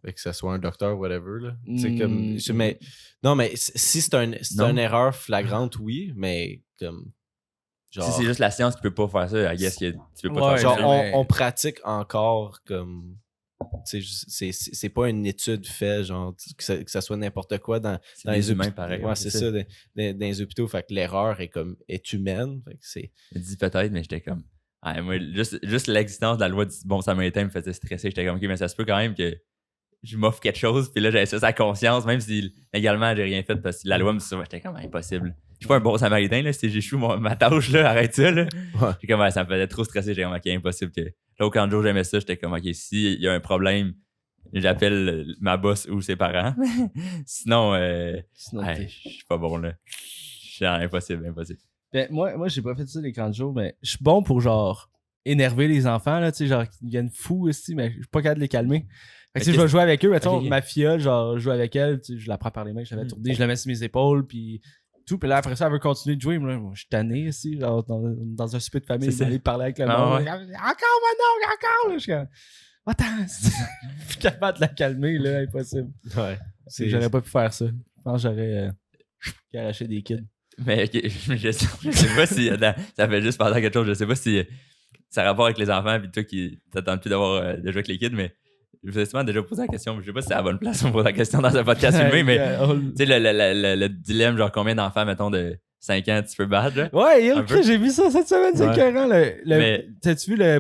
Que ce soit un docteur ou whatever. Là. C'est comme. Mais, non, mais si c'est une erreur flagrante, oui, mais comme. Genre, si c'est juste la science qui peut pas faire ça, I guess que tu peux pas te faire genre, ça. on pratique encore comme. C'est pas une étude faite, genre, que ça soit n'importe quoi dans les humains hôpitaux. pareil. Ouais, c'est ça, dans les hôpitaux. Fait que l'erreur est humaine. Fait que c'est. Je dis peut-être, mais j'étais comme. Moi, juste l'existence de la loi du bon samaritain me faisait stresser. J'étais comme, OK, mais ça se peut quand même que je m'offre quelque chose, puis là, j'avais ça à conscience, même si légalement, j'ai rien fait parce que la loi me dit ça. J'étais comme, impossible. Je suis pas un bon samaritain, là, si j'échoue ma tâche, là, arrête ça, là. Ouais. Puis comme, ça me faisait trop stresser. J'étais comme, OK, impossible que. Là, au camp de jour, j'aimais ça. J'étais comme, OK, s'il y a un problème, j'appelle ma boss ou ses parents. Sinon, je suis pas bon, là. C'est impossible. Ben, moi, j'ai pas fait ça les camps de jour, mais je suis bon pour genre énerver les enfants, là, tu sais, genre, ils viennent fous aussi, mais je suis pas capable de les calmer. Fait que si je vais jouer avec eux, mettons, ma fiole, genre, je joue avec elle, tu sais, je la prends par les mains, je la fais tourner, je la mets sur mes épaules, puis tout. Puis là, après ça, elle veut continuer de jouer. Moi, je suis tanné ici, genre, dans un souper de famille, d'aller parler avec le monde. Ouais. Encore, encore! Là, je suis comme, attends, je suis capable de la calmer, là, impossible. Ouais. J'aurais pas pu faire ça. Je pense que j'aurais arraché des kids. Mais je sais pas si. Ça fait juste pendant quelque chose, je sais pas si ça a rapport avec les enfants, puis toi qui t'attends plus d'avoir de jouer avec les kids, mais. Je vous ai souvent déjà posé la question, je sais pas si c'est la bonne place pour poser la question dans un podcast filmé, mais tu sais, le dilemme, genre combien d'enfants, mettons, de 5 ans tu peux battre, là? Ouais, j'ai vu ça cette semaine, c'est écœurant. Mais... T'as-tu vu le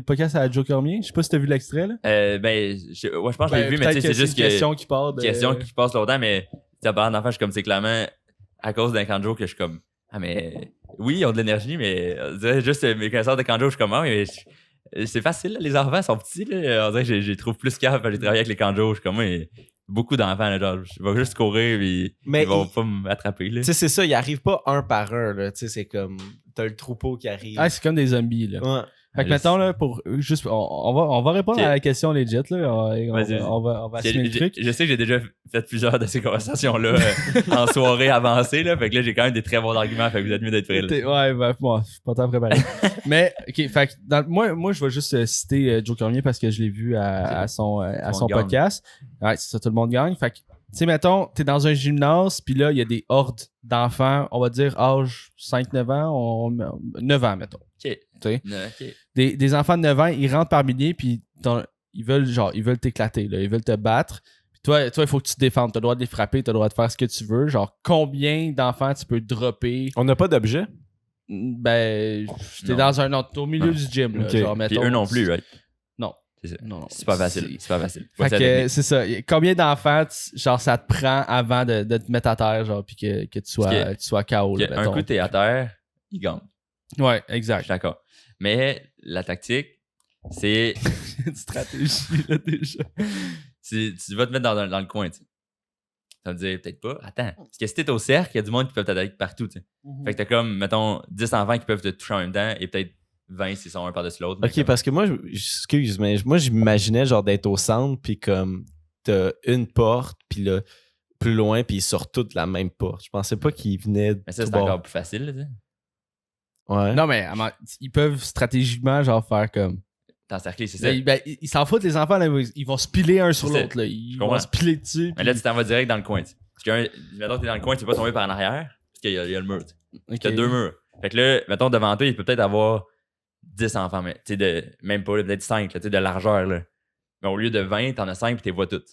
podcast à Joe Cormier? Je sais pas si t'as vu l'extrait, là. Je pense que je l'ai vu, mais tu sais, c'est juste une question qui part de... question qui passe longtemps, mais tu sais, en parlant d'enfants, je suis comme, c'est clairement à cause d'un camp de jour que je suis comme, mais oui, ils ont de l'énergie, mais juste mes connaissances de camp de jour, je suis comme, mais c'est facile, là, les enfants sont petits, là. On dirait que j'ai trouvé plus calme quand j'ai travaillé avec les camps de jour. Je suis comme, beaucoup d'enfants, là, genre, je vais juste courir et ils vont pas m'attraper. Tu sais, c'est ça, ils arrivent pas un par un, là. Tu sais, c'est comme, t'as le troupeau qui arrive. Ah, c'est comme des zombies, là. Ouais. Fait que mettons, là, pour juste, on va répondre à la question legit, là. On va assumer le truc. Je sais que j'ai déjà fait plusieurs de ces conversations-là en soirée avancée, là. Fait que là, j'ai quand même des très bons arguments. Fait que vous êtes mieux d'être prêts, là. Ouais, ben, moi, je suis pas tant préparé. Mais, ok, fait que moi, je vais juste citer Joe Cormier parce que je l'ai vu à son podcast. Ouais, c'est ça, tout le monde gagne. Fait que, tu sais, mettons, t'es dans un gymnase, puis là, il y a des hordes d'enfants, on va dire âge 5-9 ans, 9 ans, mettons. OK. Des enfants de 9 ans, ils rentrent par milliers, puis ils veulent t'éclater, là, ils veulent te battre. Puis toi, il faut que tu te défendes. T'as le droit de les frapper, t'as le droit de faire ce que tu veux. Genre, combien d'enfants tu peux dropper? On n'a pas d'objet? Ben, t'es dans au milieu du gym, là. Okay. Genre, mettons. Puis eux non plus, right? Non. C'est ça. Non, c'est pas facile. C'est pas facile. Fait que c'est ça. Combien d'enfants, genre, ça te prend avant de te mettre à terre, genre, puis que tu sois KO, là, un coup, t'es à terre, il gagne. Ouais, Je exact. suis d'accord. Mais la tactique, c'est. Une stratégie, là, déjà. Tu vas te mettre dans le coin, tu sais. Ça veut dire peut-être pas. Attends. Parce que si t'es au cercle, il y a du monde qui peut t'attaquer partout, tu sais. Fait que t'as comme, mettons, 10 enfants qui peuvent te toucher en même temps et peut-être 20 s'ils sont un par-dessus l'autre. Ok, parce que moi, excuse, mais moi, j'imaginais genre d'être au centre, puis comme t'as une porte, puis là, plus loin, puis ils sortent toutes de la même porte. Je pensais pas qu'ils venaient. Mais ça, c'est encore plus facile, là, tu sais. Ouais. Non, mais ils peuvent stratégiquement, genre, faire comme. T'encercler, c'est ça. Ils s'en foutent, les enfants, là, ils vont se piler un sur C'est l'autre, là. Ils comprends. vont se piler dessus. Mais là, tu t'en vas direct dans le coin, tu sais. Parce que, mettons, t'es dans le coin, tu peux pas tomber par en arrière, parce qu'il y a le mur, tu sais. T'as 2 murs. Fait que là, mettons, devant toi, il peut peut-être avoir 10 enfants, mais tu sais, même pas, peut-être 5, tu sais, de largeur, là. Mais au lieu de 20, t'en as 5 pis t'es vois toutes.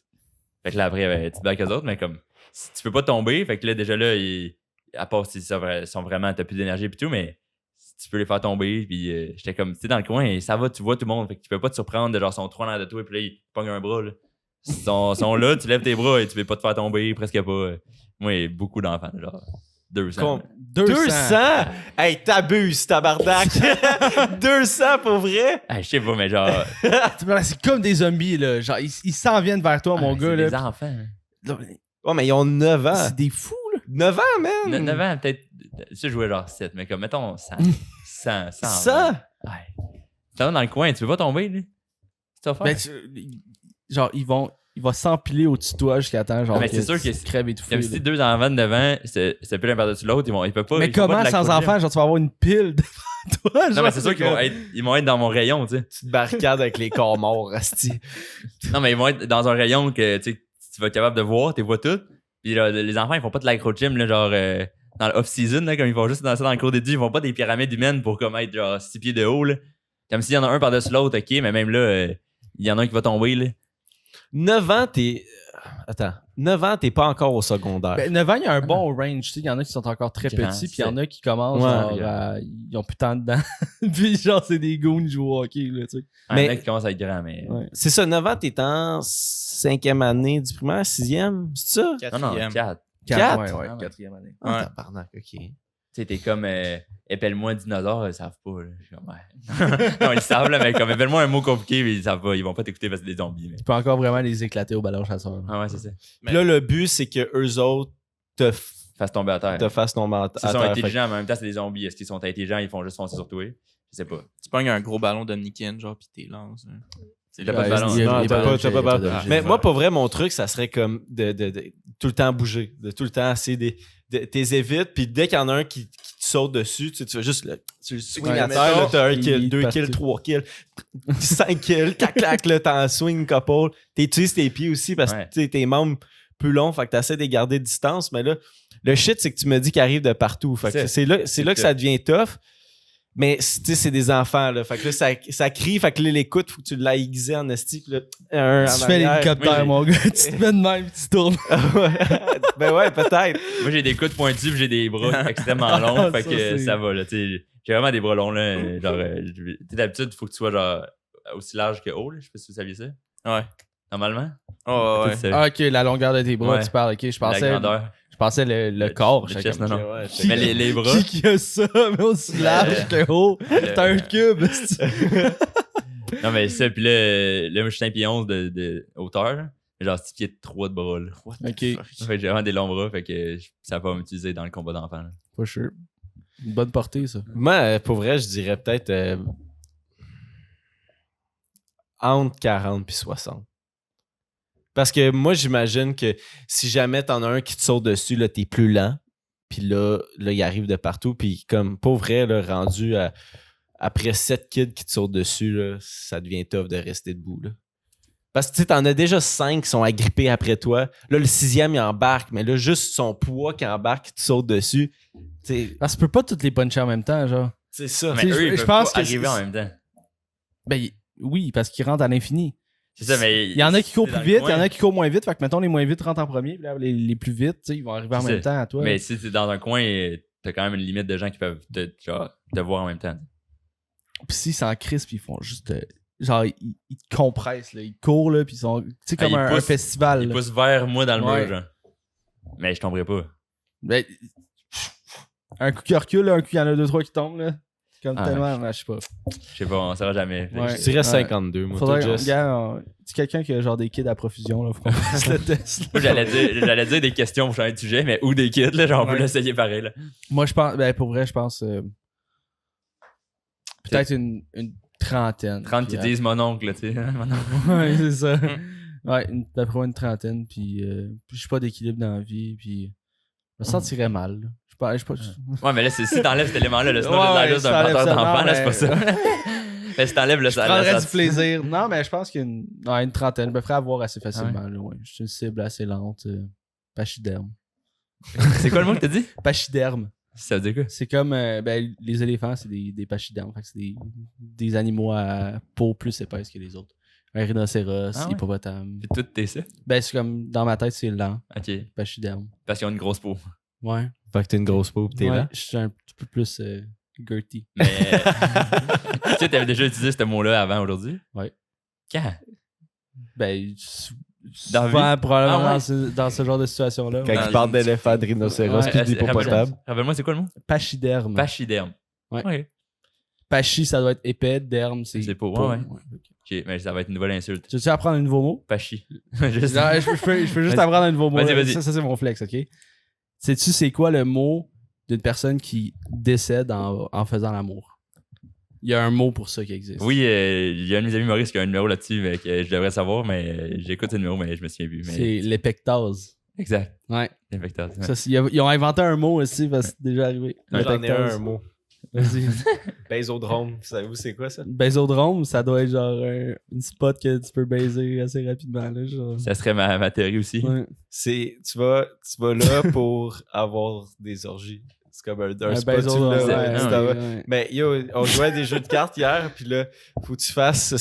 Fait que là, après, tu te bats avec eux autres, mais comme, tu peux pas tomber. Fait que là, déjà là, à part si sont vraiment, t'as plus d'énergie et tout, mais tu peux les faire tomber. Puis j'étais comme, tu sais, dans le coin, et ça va, tu vois tout le monde. Fait que tu peux pas te surprendre de genre, sont trois en arrière de toi, puis là, ils pognent un bras. Là. Ils sont là, tu lèves tes bras et tu veux pas te faire tomber, presque pas. Moi, beaucoup d'enfants, genre 200. 200? Hey, t'abuses, tabarnak! 200 pour vrai? Je sais pas, mais genre. C'est comme des zombies, là. Genre, ils s'en viennent vers toi, mon gars, c'est là. des enfants. Oh, mais ils ont 9 ans. C'est des fous, là. 9 ans, man! 9 ans, peut-être. Je jouais genre 7, mais comme, mettons 100. 100. 100? Ouais. Tu vas dans le coin, tu veux pas tomber, là? C'est ça Ben, genre, il va s'empiler au-dessus de toi jusqu'à temps, genre, mais c'est sûr que tu crèves étouffé. Comme si 2 enfants de 9 ans, c'est plus l'un par-dessus l'autre, ils peuvent pas. Mais ils font pas comment, de sans l'acronyme. enfant, genre, tu vas avoir une pile devant toi? Non, genre, mais c'est sûr qu'ils vont être dans mon rayon, tu sais. Petite barricade avec les corps morts, asti. Non, mais ils vont être dans un rayon que tu vas être capable de voir, tu les vois toutes. Puis là, les enfants, ils font pas de l'acro-gym, là, genre dans l'off-season, là, comme ils font juste dans ça dans le cours d'études, ils font pas des pyramides humaines pour comme être genre 6 pieds de haut, là. Comme s'il y en a un par-dessus l'autre, ok, mais même là, il y en a un qui va tomber, là. 9 ans, t'es. Attends. 9 ans, t'es pas encore au secondaire. Ben, 9 ans, il y a un bon range. Tu sais, il y en a qui sont encore très Grand, petits, puis il y en a qui commencent, Ouais. genre, ils ont plus tant dedans. Puis, genre, c'est des goons qui jouent au hockey, là, tu sais. Mais... Mais- Il y en a qui commencent à être grands, mais. Ouais. C'est ça, 9 ans, t'es en 5e année du primaire, 6e, c'est ça? Non, non, 4e. 4. Quatre? Ouais, Ah, ouais. 4e année. Ah, Ouais. tabarnak, ok. Tu sais, t'es comme épelle-moi un dinosaure, ils savent pas. Là. Je suis comme, ouais. Non, ils savent, là, mais comme épelle-moi un mot compliqué, mais ils savent pas. Ils vont pas t'écouter parce que c'est des zombies. Mais... Tu peux encore vraiment les éclater au ballon chasseur. Ah ouais, c'est ça. Puis là, le but, c'est que eux autres te Fasse tomber à terre. fassent tomber à S'ils sont terre. Fait intelligents, mais en même temps, c'est des zombies. Est-ce qu'ils sont intelligents, ils font juste foncer sur toi? Je sais pas. Tu pognes un gros ballon d'Omnikin, genre, pis t'es lances. Hein. C'est T'as le- pas de ballon. il y a- Non, il y a t'as pas d'objet, de ballon. d'objet. Mais moi, pour vrai, mon truc, ça serait comme de tout le temps bouger, de tout le temps essayer t'es évites, puis dès qu'il y en a un qui te saute dessus, tu vas juste tu le swing Ouais, à mais terre, ça, là, t'as 1 il kill, est 2 parti. kills, 3 kills, 5 kills, clac, là, t'en swing couple. T'utilises tes pieds aussi parce que Ouais. tu sais, tes membres plus longs, fait que t'essaies de les garder de distance, mais là, le shit, c'est que tu me dis qu'ils arrivent de partout. Fait que c'est là que ça devient tough. Mais tu sais, c'est des enfants, là. Fait que là, ça crie, fait que là, l'écoute, faut que tu l'ailles aiguisé en esti, puis là, un Tu en fais arrière. l'hélicoptère, Oui, mon gars. Tu te mets de même, puis tu tournes. Ben ouais, peut-être. Moi, j'ai des coudes pointus, puis j'ai des bras extrêmement longs. Fait Ça, que c'est- ça va, là. Tu sais, j'ai vraiment des bras longs, là. Genre, tu sais, d'habitude, il faut que tu sois genre aussi large que haut, là. Je sais pas si vous saviez ça. Ouais. Normalement. Oh, ouais. C'est Ah, ok, la longueur de tes bras, Ouais. tu parles. Ok, je la pensais grandeur. le corps. Le chacun. chest, non, non. Ouais, Mais les bras. Qui a ça, mais aussi large que haut? T'as un cube, c'est- Non, mais ça, puis là, moi, je suis 5 pieds 11 de hauteur, là. Genre 6 pieds 3 de bras, là. What Ok. the fuck? Fait que j'ai vraiment des longs bras, fait que ça va m'utiliser dans le combat d'enfants, là. Pas sûr. Une bonne portée, ça. Moi, pour vrai, je dirais peut-être entre 40 puis 60. Parce que moi, j'imagine que si jamais t'en as un qui te saute dessus, là, t'es plus lent. Puis là, il arrive de partout. Puis comme, pour vrai, là, rendu après 7 kids qui te sautent dessus, là, ça devient tough de rester debout, là. Parce que tu sais, t'en as déjà 5 qui sont agrippés après toi. Là, le 6e, il embarque. Mais là, juste son poids qui embarque, qui te saute dessus. Tu sais, Parce que tu peux pas toutes les puncher en même temps, genre. c'est ça. Mais Tu sais, eux, ils je peuvent pense pas que arriver c'est- en même temps. Ben, oui, parce qu'ils rentrent à l'infini. C'est ça, mais. Il y en a qui courent c'est plus dans le vite, il y en coin. a qui courent moins vite. Fait que, mettons, les moins vite rentrent en premier. Puis là, les plus vite, tu sais, ils vont arriver en C'est même ça. temps à toi. Mais si t'es dans un coin, t'as quand même une limite de gens qui peuvent te voir en même temps. Puis s'ils s'en crissent, puis ils font juste. Genre, ils te compressent, là. Ils courent, là, puis ils sont. Tu sais, comme ils un poussent- festival. Ils là. poussent vers moi dans le Ouais. mur, genre. Mais je tomberai pas. Ben, un coup qui recule, là, un coup, il y en a 2-3 qui tombent, là. Comme Ah, tellement, je sais pas. Je sais pas, on saura jamais. Fait que Ouais. Je dirais 52, moi. Faudrait, toi, Jess. gars, c'est quelqu'un qui a genre des kids à profusion, là. Faut qu'on fasse le test. Moi, j'allais dire des questions pour changer de sujet, mais ou des kits, là, genre, on peut Ouais. l'essayer pareil, là. Moi, je pense, ben, pour vrai, je pense. Peut-être une trentaine. 30 qui Puis, disent mon oncle, là, tu sais. Mon oncle. Ouais, c'est ça. Ouais, d'après moi, une trentaine, puis je suis pas d'équilibre dans la vie, puis je me sentirais mal. Là. Je sais pas. Ouais, mais là, si t'enlèves cet élément-là, là, sinon, Ouais, j'ai l'air ouais, juste si d'un t'enlèves porteur ça, d'enfant, non, là, c'est pas ça. Mais si t'enlèves le Je prendrais ça- du plaisir. Non, mais je pense qu'une une trentaine, je me ferais avoir assez facilement. Ah là, ouais. Je suis une cible assez lente. Pachyderme. C'est quoi le mot que t'as dit? Pachyderme. Ça veut dire quoi? C'est comme ben, les éléphants, c'est des pachydermes. Fait que c'est des animaux à peau plus épaisse que les autres. Un rhinocéros, Ah ouais? hippopotame. Puis tout, t'es ça. Ben, c'est comme, dans ma tête, c'est lent. Ok. Pachyderme. Parce qu'ils ont une grosse peau. Ouais. Fait que t'as une grosse peau pis t'es Ouais, là. je suis un petit peu plus girthy. Mais. Tu sais, t'avais déjà utilisé ce mot-là avant aujourd'hui? Ouais. Quand? Ben, Dans la souvent, probablement Ah ouais? dans ce genre de situation-là. Quand ouais. il parle d'éléphant, de rhinocéros Ouais, pis d'hippopotame. Rappelle-moi, c'est quoi le mot? Pachyderme. Pachyderme. Ouais. Ok. Pachy, ça doit être épais. Derme, c'est. C'est pour- peau. ouais. Ok, mais ça va être une nouvelle insulte. Tu veux apprendre un nouveau mot? Pachy. Non, je peux juste Vas-y. apprendre un nouveau mot. Vas-y, vas-y. Ça, c'est mon flex, ok? Sais-tu c'est quoi le mot d'une personne qui décède en faisant l'amour? Il y a un mot pour ça qui existe. Oui, il y a un de mes amis Maurice qui a un numéro là-dessus, mais que je devrais savoir, mais j'écoute ce numéro, mais je me souviens plus. Mais... C'est l'épectase. Exact. Ouais. L'infectase. Ouais. Ça, ils ont inventé un mot aussi parce que c'est déjà arrivé. J'en ai L'épectase. un mot. Vas-y. Bésodrome. Savez-vous c'est quoi ça? Bésodrome, ça doit être genre une spot que tu peux baiser assez rapidement. Là, genre. Ça serait ma théorie aussi. Ouais. Tu vas là pour avoir des orgies. C'est comme un spot. bésodrome, tu l'as, ouais, tu t'en vas. ouais. Mais yo, on jouait à des jeux de cartes hier, puis là, faut que tu fasses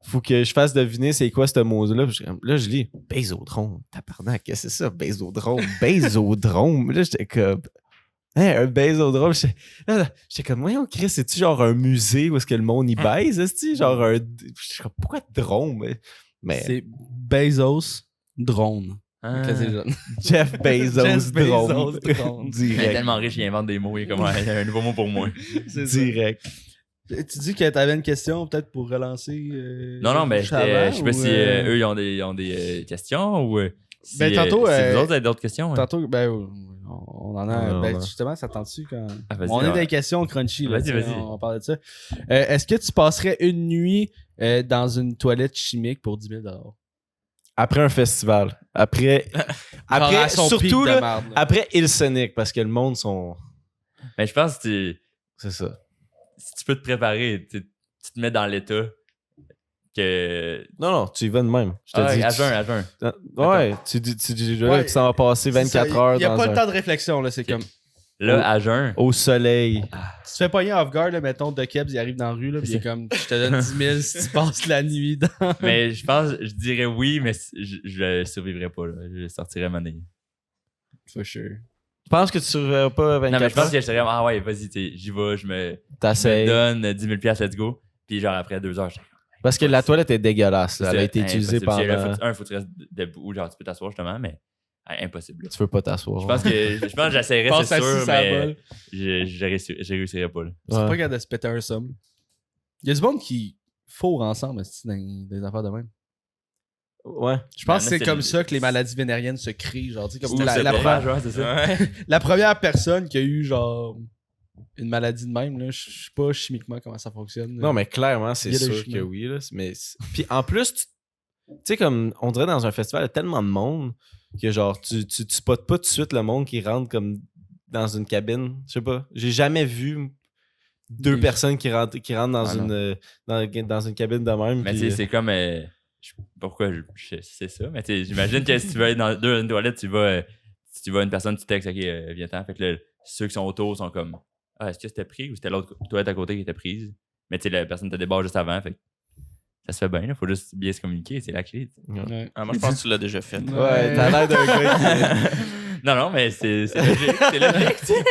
faut que je fasse deviner c'est quoi ce mot-là. Puis là, je lis Bésodrome. Tabarnak, qu'est-ce que c'est ça? Bésodrome. Bésodrome. Là, j'étais comme. Hein, un bésodrome. J'étais comme, voyons, Chris, c'est-tu genre un musée où est-ce que le monde y baise? Est-ce genre un. J'étais comme, pourquoi drone? Mais C'est Bezos drone. Ah. Quand c'est jeune. Jeff Bezos Jeff Bezos drone. drone. Il est Direct. tellement riche, il invente des mots. Il est comme un nouveau mot pour moi. C'est ça. Direct. Tu dis que t'avais une question peut-être pour relancer. Non, ben, juste avant, je sais pas ou, si eux, ils ont des questions ou. Si, Ben, tantôt, si vous autres avez d'autres questions. Ouais. Tantôt, ben, on en a. Ouais, Ben, on a. justement, ça tente-tu quand. Ah, vas-y, On est ouais. dans les questions crunchy. Là, Vas-y, tu sais, vas-y. On parlait de ça. Est-ce que tu passerais une nuit dans une toilette chimique pour 10 000 $? Après un festival. Après Genre à son pic surtout, de là, marde, là. après Ilsonic, parce que le monde sont. Mais je pense que C'est ça. si tu peux te préparer, tu te mets dans l'état que. Non, tu y vas de même. Je te Ah, dis. à jeun. Ouais, tu dis là, Ouais, tu s'en vas passer 24 heures Il n'y a dans pas un- le temps de réflexion. Là, c'est Ok. comme. Là, à jeun. au soleil. Tu te fais pogner off guard, là, mettons, de Kebs, il arrive dans la rue, là, puis il est comme, je te donne 10 000 si tu passes la nuit dans. Mais je pense, je dirais oui, mais je survivrais pas. Là. Je sortirais ma nez. For sure. Je pense que tu survivras pas 24 Non, mais je pense heures. que je serais comme, ah ouais, vas-y, j'y vais, je me T'essayes. donne 10 000 $, let's go. Puis genre après 2 heures, je Parce que la toilette est dégueulasse. Là. Elle a été utilisée impossible. pendant. Faut que tu restes debout, genre tu peux t'asseoir justement, mais impossible. Là. Tu veux pas t'asseoir. Je pense que j'essaierais, Passe c'est sûr, assis sur la mais balle. je réussirais pas. Là. C'est Ouais. pas capable de se péter un somme. Il y a du monde qui fourrent ensemble esti, dans des affaires de même. Ouais. Je pense Mais que c'est c'est comme le- ça que les maladies vénériennes se créent. Genre, tu sais, comme C'est la propage, première- ouais, c'est ça. Ouais. la première personne qui a eu genre une maladie de même, là, je sais pas chimiquement comment ça fonctionne. Non, mais clairement, c'est sûr Biologiquement. que oui. Là. Puis en plus, tu sais, comme on dirait dans un festival, il y a tellement de monde que genre, tu spots pas tout de suite le monde qui rentre comme dans une cabine. Je sais pas. J'ai jamais vu deux Oui. personnes qui rentrent dans, Ah, dans une cabine de même. Mais puis, tu sais, c'est comme. Pourquoi je sais ça? Mais tu sais, j'imagine que si tu vas être dans une toilette, tu vas une personne, tu textes, ok, viens-t'en. Fait que là, ceux qui sont autour sont comme, ah, est-ce que c'était pris ou c'était l'autre toilette à côté qui était prise? Mais tu sais, la personne te débarre juste avant. Fait que ça se fait bien, il faut juste bien se communiquer, c'est la clé. tu sais. Ouais. Ah, moi, je pense que tu l'as déjà fait. Ouais, t'as l'air d'un gars qui. Non, mais c'est logique. C'est logique, tu sais.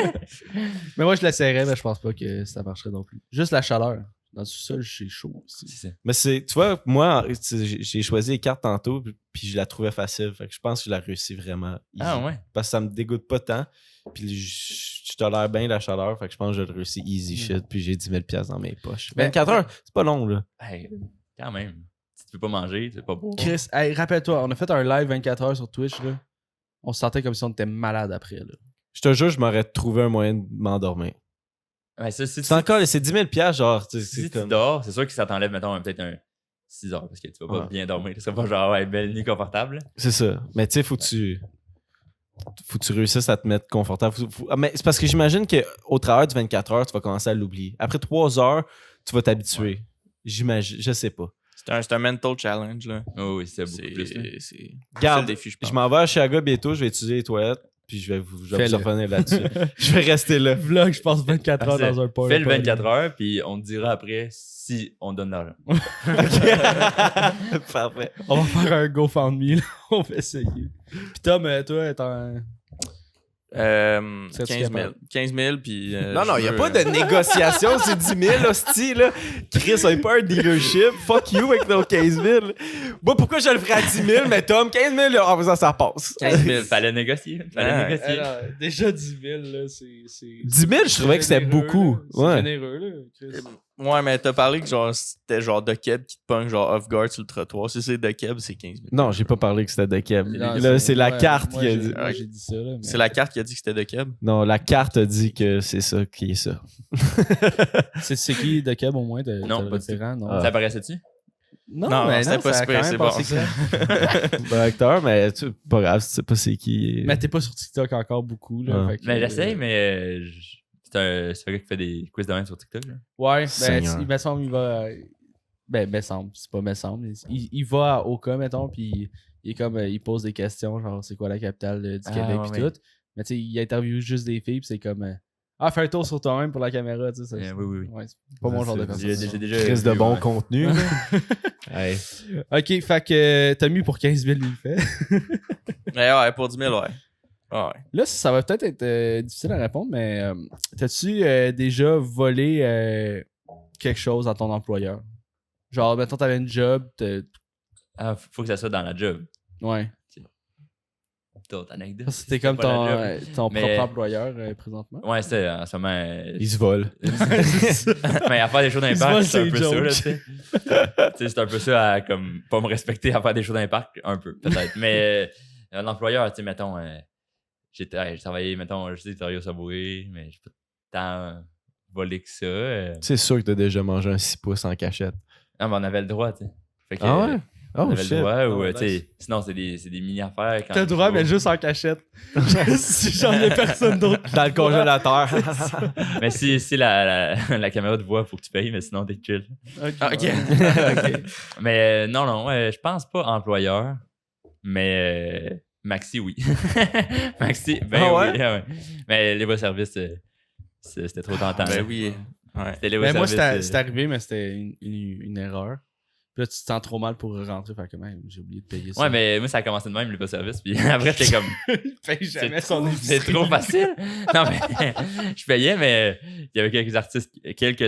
Mais moi, je l'essaierais, mais je pense pas que ça marcherait non plus. Juste la chaleur. Dans le sous-sol, c'est chaud aussi. C'est ça. Mais tu vois, moi, j'ai choisi les cartes tantôt, puis je la trouvais facile. Fait que je pense que je la réussis vraiment. Easy. Ah ouais. Parce que ça me dégoûte pas tant. Puis je tolère bien la chaleur. Fait que je pense que je le réussis easy shit. Puis j'ai 10 000 $ dans mes poches. Ben, 24 heures, c'est pas long, là. Hey, quand même. Si tu peux pas manger, c'est pas beau. Chris, hey, rappelle-toi, on a fait un live 24 heures sur Twitch. Là. On se sentait comme si on était malade après. Là. Je te jure, je m'aurais trouvé un moyen de m'endormir. Ouais, ça, si C'est encore, c'est 10 000 $, genre. si C'est tu comme. dors, c'est sûr que ça t'enlève, mettons, peut-être un 6 heures parce que tu vas pas Ouais. bien dormir. Ce serait pas genre, ouais, belle nuit confortable. C'est ça. Mais tu sais, faut que tu réussisses à te mettre confortable. Mais c'est parce que j'imagine qu'au travers du 24 heures, tu vas commencer à l'oublier. Après 3 heures, tu vas t'habituer. J'imagine. Je sais pas. C'est un mental challenge, là. Oh, oui, c'est beaucoup plus. là. C'est Garde, le défi, je pense. je m'en vais à Chicago bientôt, je vais utiliser les toilettes. puis je vais vous Fais-le. revenir là-dessus. Je vais rester là. Vlog, je passe 24 heures dans un port. Fais le 24 heures, puis on te dira après si on donne l'argent. Parfait. On va faire un GoFundMe, là. On va essayer. Puis Tom, toi, t'en... 15 Serais-tu 000. capable? 15 000, puis... Non, il n'y a pas de négociation, c'est 10 000, hostie, là. Chris, on n'est pas un dealership. Fuck you avec nos 15 000. Moi, pourquoi je le ferais à 10 000, mais Tom, 15 000, là, en faisant ça passe. 15 000. Fallait négocier. Fallait négocier. déjà 10 000, là, c'est... 10 000, je trouvais que c'était généreux, beaucoup. là. C'est Ouais. généreux, là. Chris. Ouais, mais t'as parlé que genre c'était genre de Keb qui te pogne genre off-guard sur le trottoir. Si c'est de Keb, c'est 15 000. Non, j'ai pas parlé que c'était de Keb. Non, Là, c'est la ouais, carte moi, qui a j'ai- dit. moi, j'ai dit ça, là. mais- C'est la carte qui a dit que c'était de Keb. Non, la carte a dit que c'est ça qui est ça. C'est qui de Keb, au moins? Non, le pas du vétéran, non? Ah. Ça paraissait-tu? Non, Non, mais c'était non, pas ça a super, quand même c'est passé bon. clair. Bon acteur, mais pas grave, tu sais pas c'est qui. Mais t'es pas sur TikTok encore beaucoup, là. Ah. fait que, Mais j'essaye, mais c'est un gars qui fait des quiz de même sur TikTok. Là. Ouais, ben, Seigneur. il me semble, il va... Ben, me semble, c'est pas me semble. Il va à Oka, mettons, puis il est comme... il pose des questions, genre, c'est quoi la capitale du Ah, Québec, ouais, puis ouais. tout. Mais tu sais, il interviewe juste des filles, puis c'est comme... fais un tour sur toi-même pour la caméra, tu sais. Oui. Ouais, c'est pas mon genre de personne. J'ai déjà Chris de vu, bon ouais. contenu. Hey. Ok, fait que t'as mis pour 15 000, il le fait. Mais ouais, pour 10 000, ouais. Ouais. Là, ça va peut-être être difficile à répondre, mais t'as-tu déjà volé quelque chose à ton employeur? Genre, mettons, t'avais une job, Ah, faut que ça soit dans la job. ouais. D'autres anecdotes. Parce que C'était comme pas la job. ton Mais- propre employeur présentement. Ouais, c'était en ce moment. Il se vole. Mais à faire des shows Il se d'impact, vole c'est un ses peu ça, là, jokes. tu sais. Tu sais, c'est un peu ça à comme pas me respecter à faire des shows d'impact, un peu, peut-être. Mais un employeur, tu sais, mettons, j'ai travaillé, mettons, je sais, j'ai travaillé au Subway, mais j'ai pas tant volé que ça. C'est sûr que t'as déjà mangé un 6 pouces en cachette. Non, mais on avait le droit, tu sais. Fait que, Ah ouais? on Oh avait shit. le droit, ou, Oh, tu sais, nice. sinon, c'est des mini-affaires. quand T'as le droit, tu mais vas- juste en cachette. Si genre, y a personne d'autre. Dans le congélateur. Mais si la caméra te voit, faut que tu payes, mais sinon, t'es chill. Ah, ok. Ok. Mais non, je pense pas employeur, mais Maxi, oui. Maxi, ben Ah ouais? oui. Ouais. Mais les services, c'était trop tentant. Ben là. oui. Ouais. C'était les Ben, moi, services. c'est arrivé, mais c'était une erreur. Puis là, tu te sens trop mal pour rentrer. Fait que même, j'ai oublié de payer ça. Ouais, mais moi, ça a commencé de même, les services. Puis après, j'étais comme. il paye jamais son C'est épicerie. trop facile. Non, mais je payais, mais il y avait quelques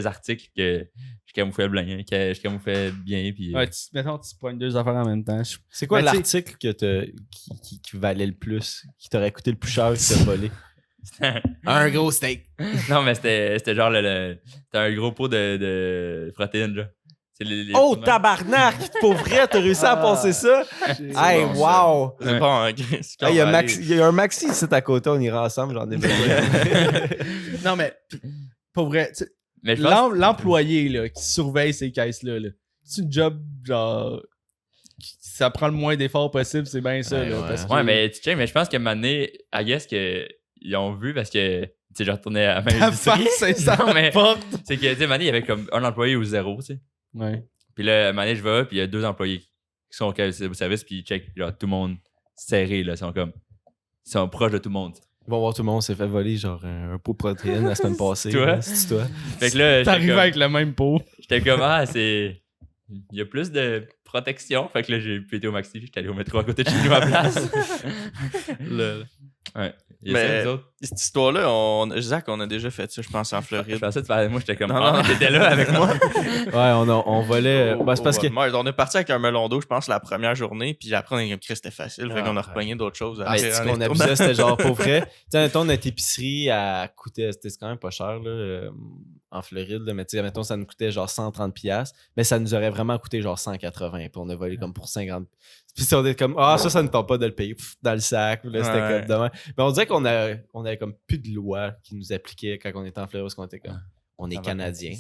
articles que je camouflais bien. Que je camouflais bien. Puis, Ouais, mettons, tu pognes deux affaires en même temps. C'est quoi Mais tu sais- l'article qui valait le plus, qui t'aurait coûté le plus cher que tu as volé? Un gros steak. non, mais c'était genre c'était un gros pot de protéines, là. C'est les Oh, petits- tabarnak! Pour vrai, t'as réussi à passer ça? Hey, bon, wow! C'est bon, hein, Chris. Hey, il y a un maxi ici à côté, on ira ensemble, j'en ai besoin. Non, mais pour vrai, tu sais, Mais je pense l'employé là, qui surveille ces caisses-là, là, c'est une job genre. Ça prend le moins d'efforts possible, c'est bien ça. Ouais, là, ouais. parce que- Ouais, mais tu sais, mais je pense qu'à un moment donné, I guess qu'ils ont vu parce que, tu sais, je retournais à ma Ta épicerie. face, c'est ça. Non, mais porte. c'est que, tu sais, à un moment donné, il y avait comme un employé ou zéro, tu sais. Ouais. Puis là, à un moment donné, je vais, puis il y a deux employés qui sont au service, puis ils checkent, genre, tout le monde serré, là. Ils sont proches de tout le monde. Bon, voir tout le monde s'est fait voler genre un pot de protéines la semaine passée. Toi? là. C'est toi. Fait que là, T'arrives avec le même pot. j'étais comme, c'est. Il y a plus de protection. Fait que là, j'ai pété au maxi, j'étais allé au métro à côté de chez nous à place. Ouais. Il y a Mais- ça, nous autres. Cette histoire-là, Zach, on a déjà fait ça, je pense, en Je Floride. pensais que moi, j'étais comme, Non, non. t'étais là avec moi. Ouais, on volait. Au- Bah, c'est parce au que. Walmart. On est parti avec un melon d'eau, je pense, la première journée, puis après, on a dit que c'était facile. Fait Ah, qu'on a ouais. repogné d'autres choses. Ah, après, c'est en qu'on retournant. abusait, c'était genre pour vrai. Tu sais, mettons, notre épicerie, elle coûtait, c'était quand même pas cher, là, en Floride, là, mais tu sais, mettons, ça nous coûtait genre 130$, mais ça nous aurait vraiment coûté genre 180$, puis on a volé comme pour 50$. Puis on était comme, ça ne tente pas de le payer, pff, dans le sac, puis là, c'était Ouais. comme demain. Mais on dirait qu'on avait comme plus de loi qui nous appliquait quand on était en Floride, parce qu'on était comme, on est Canadiens.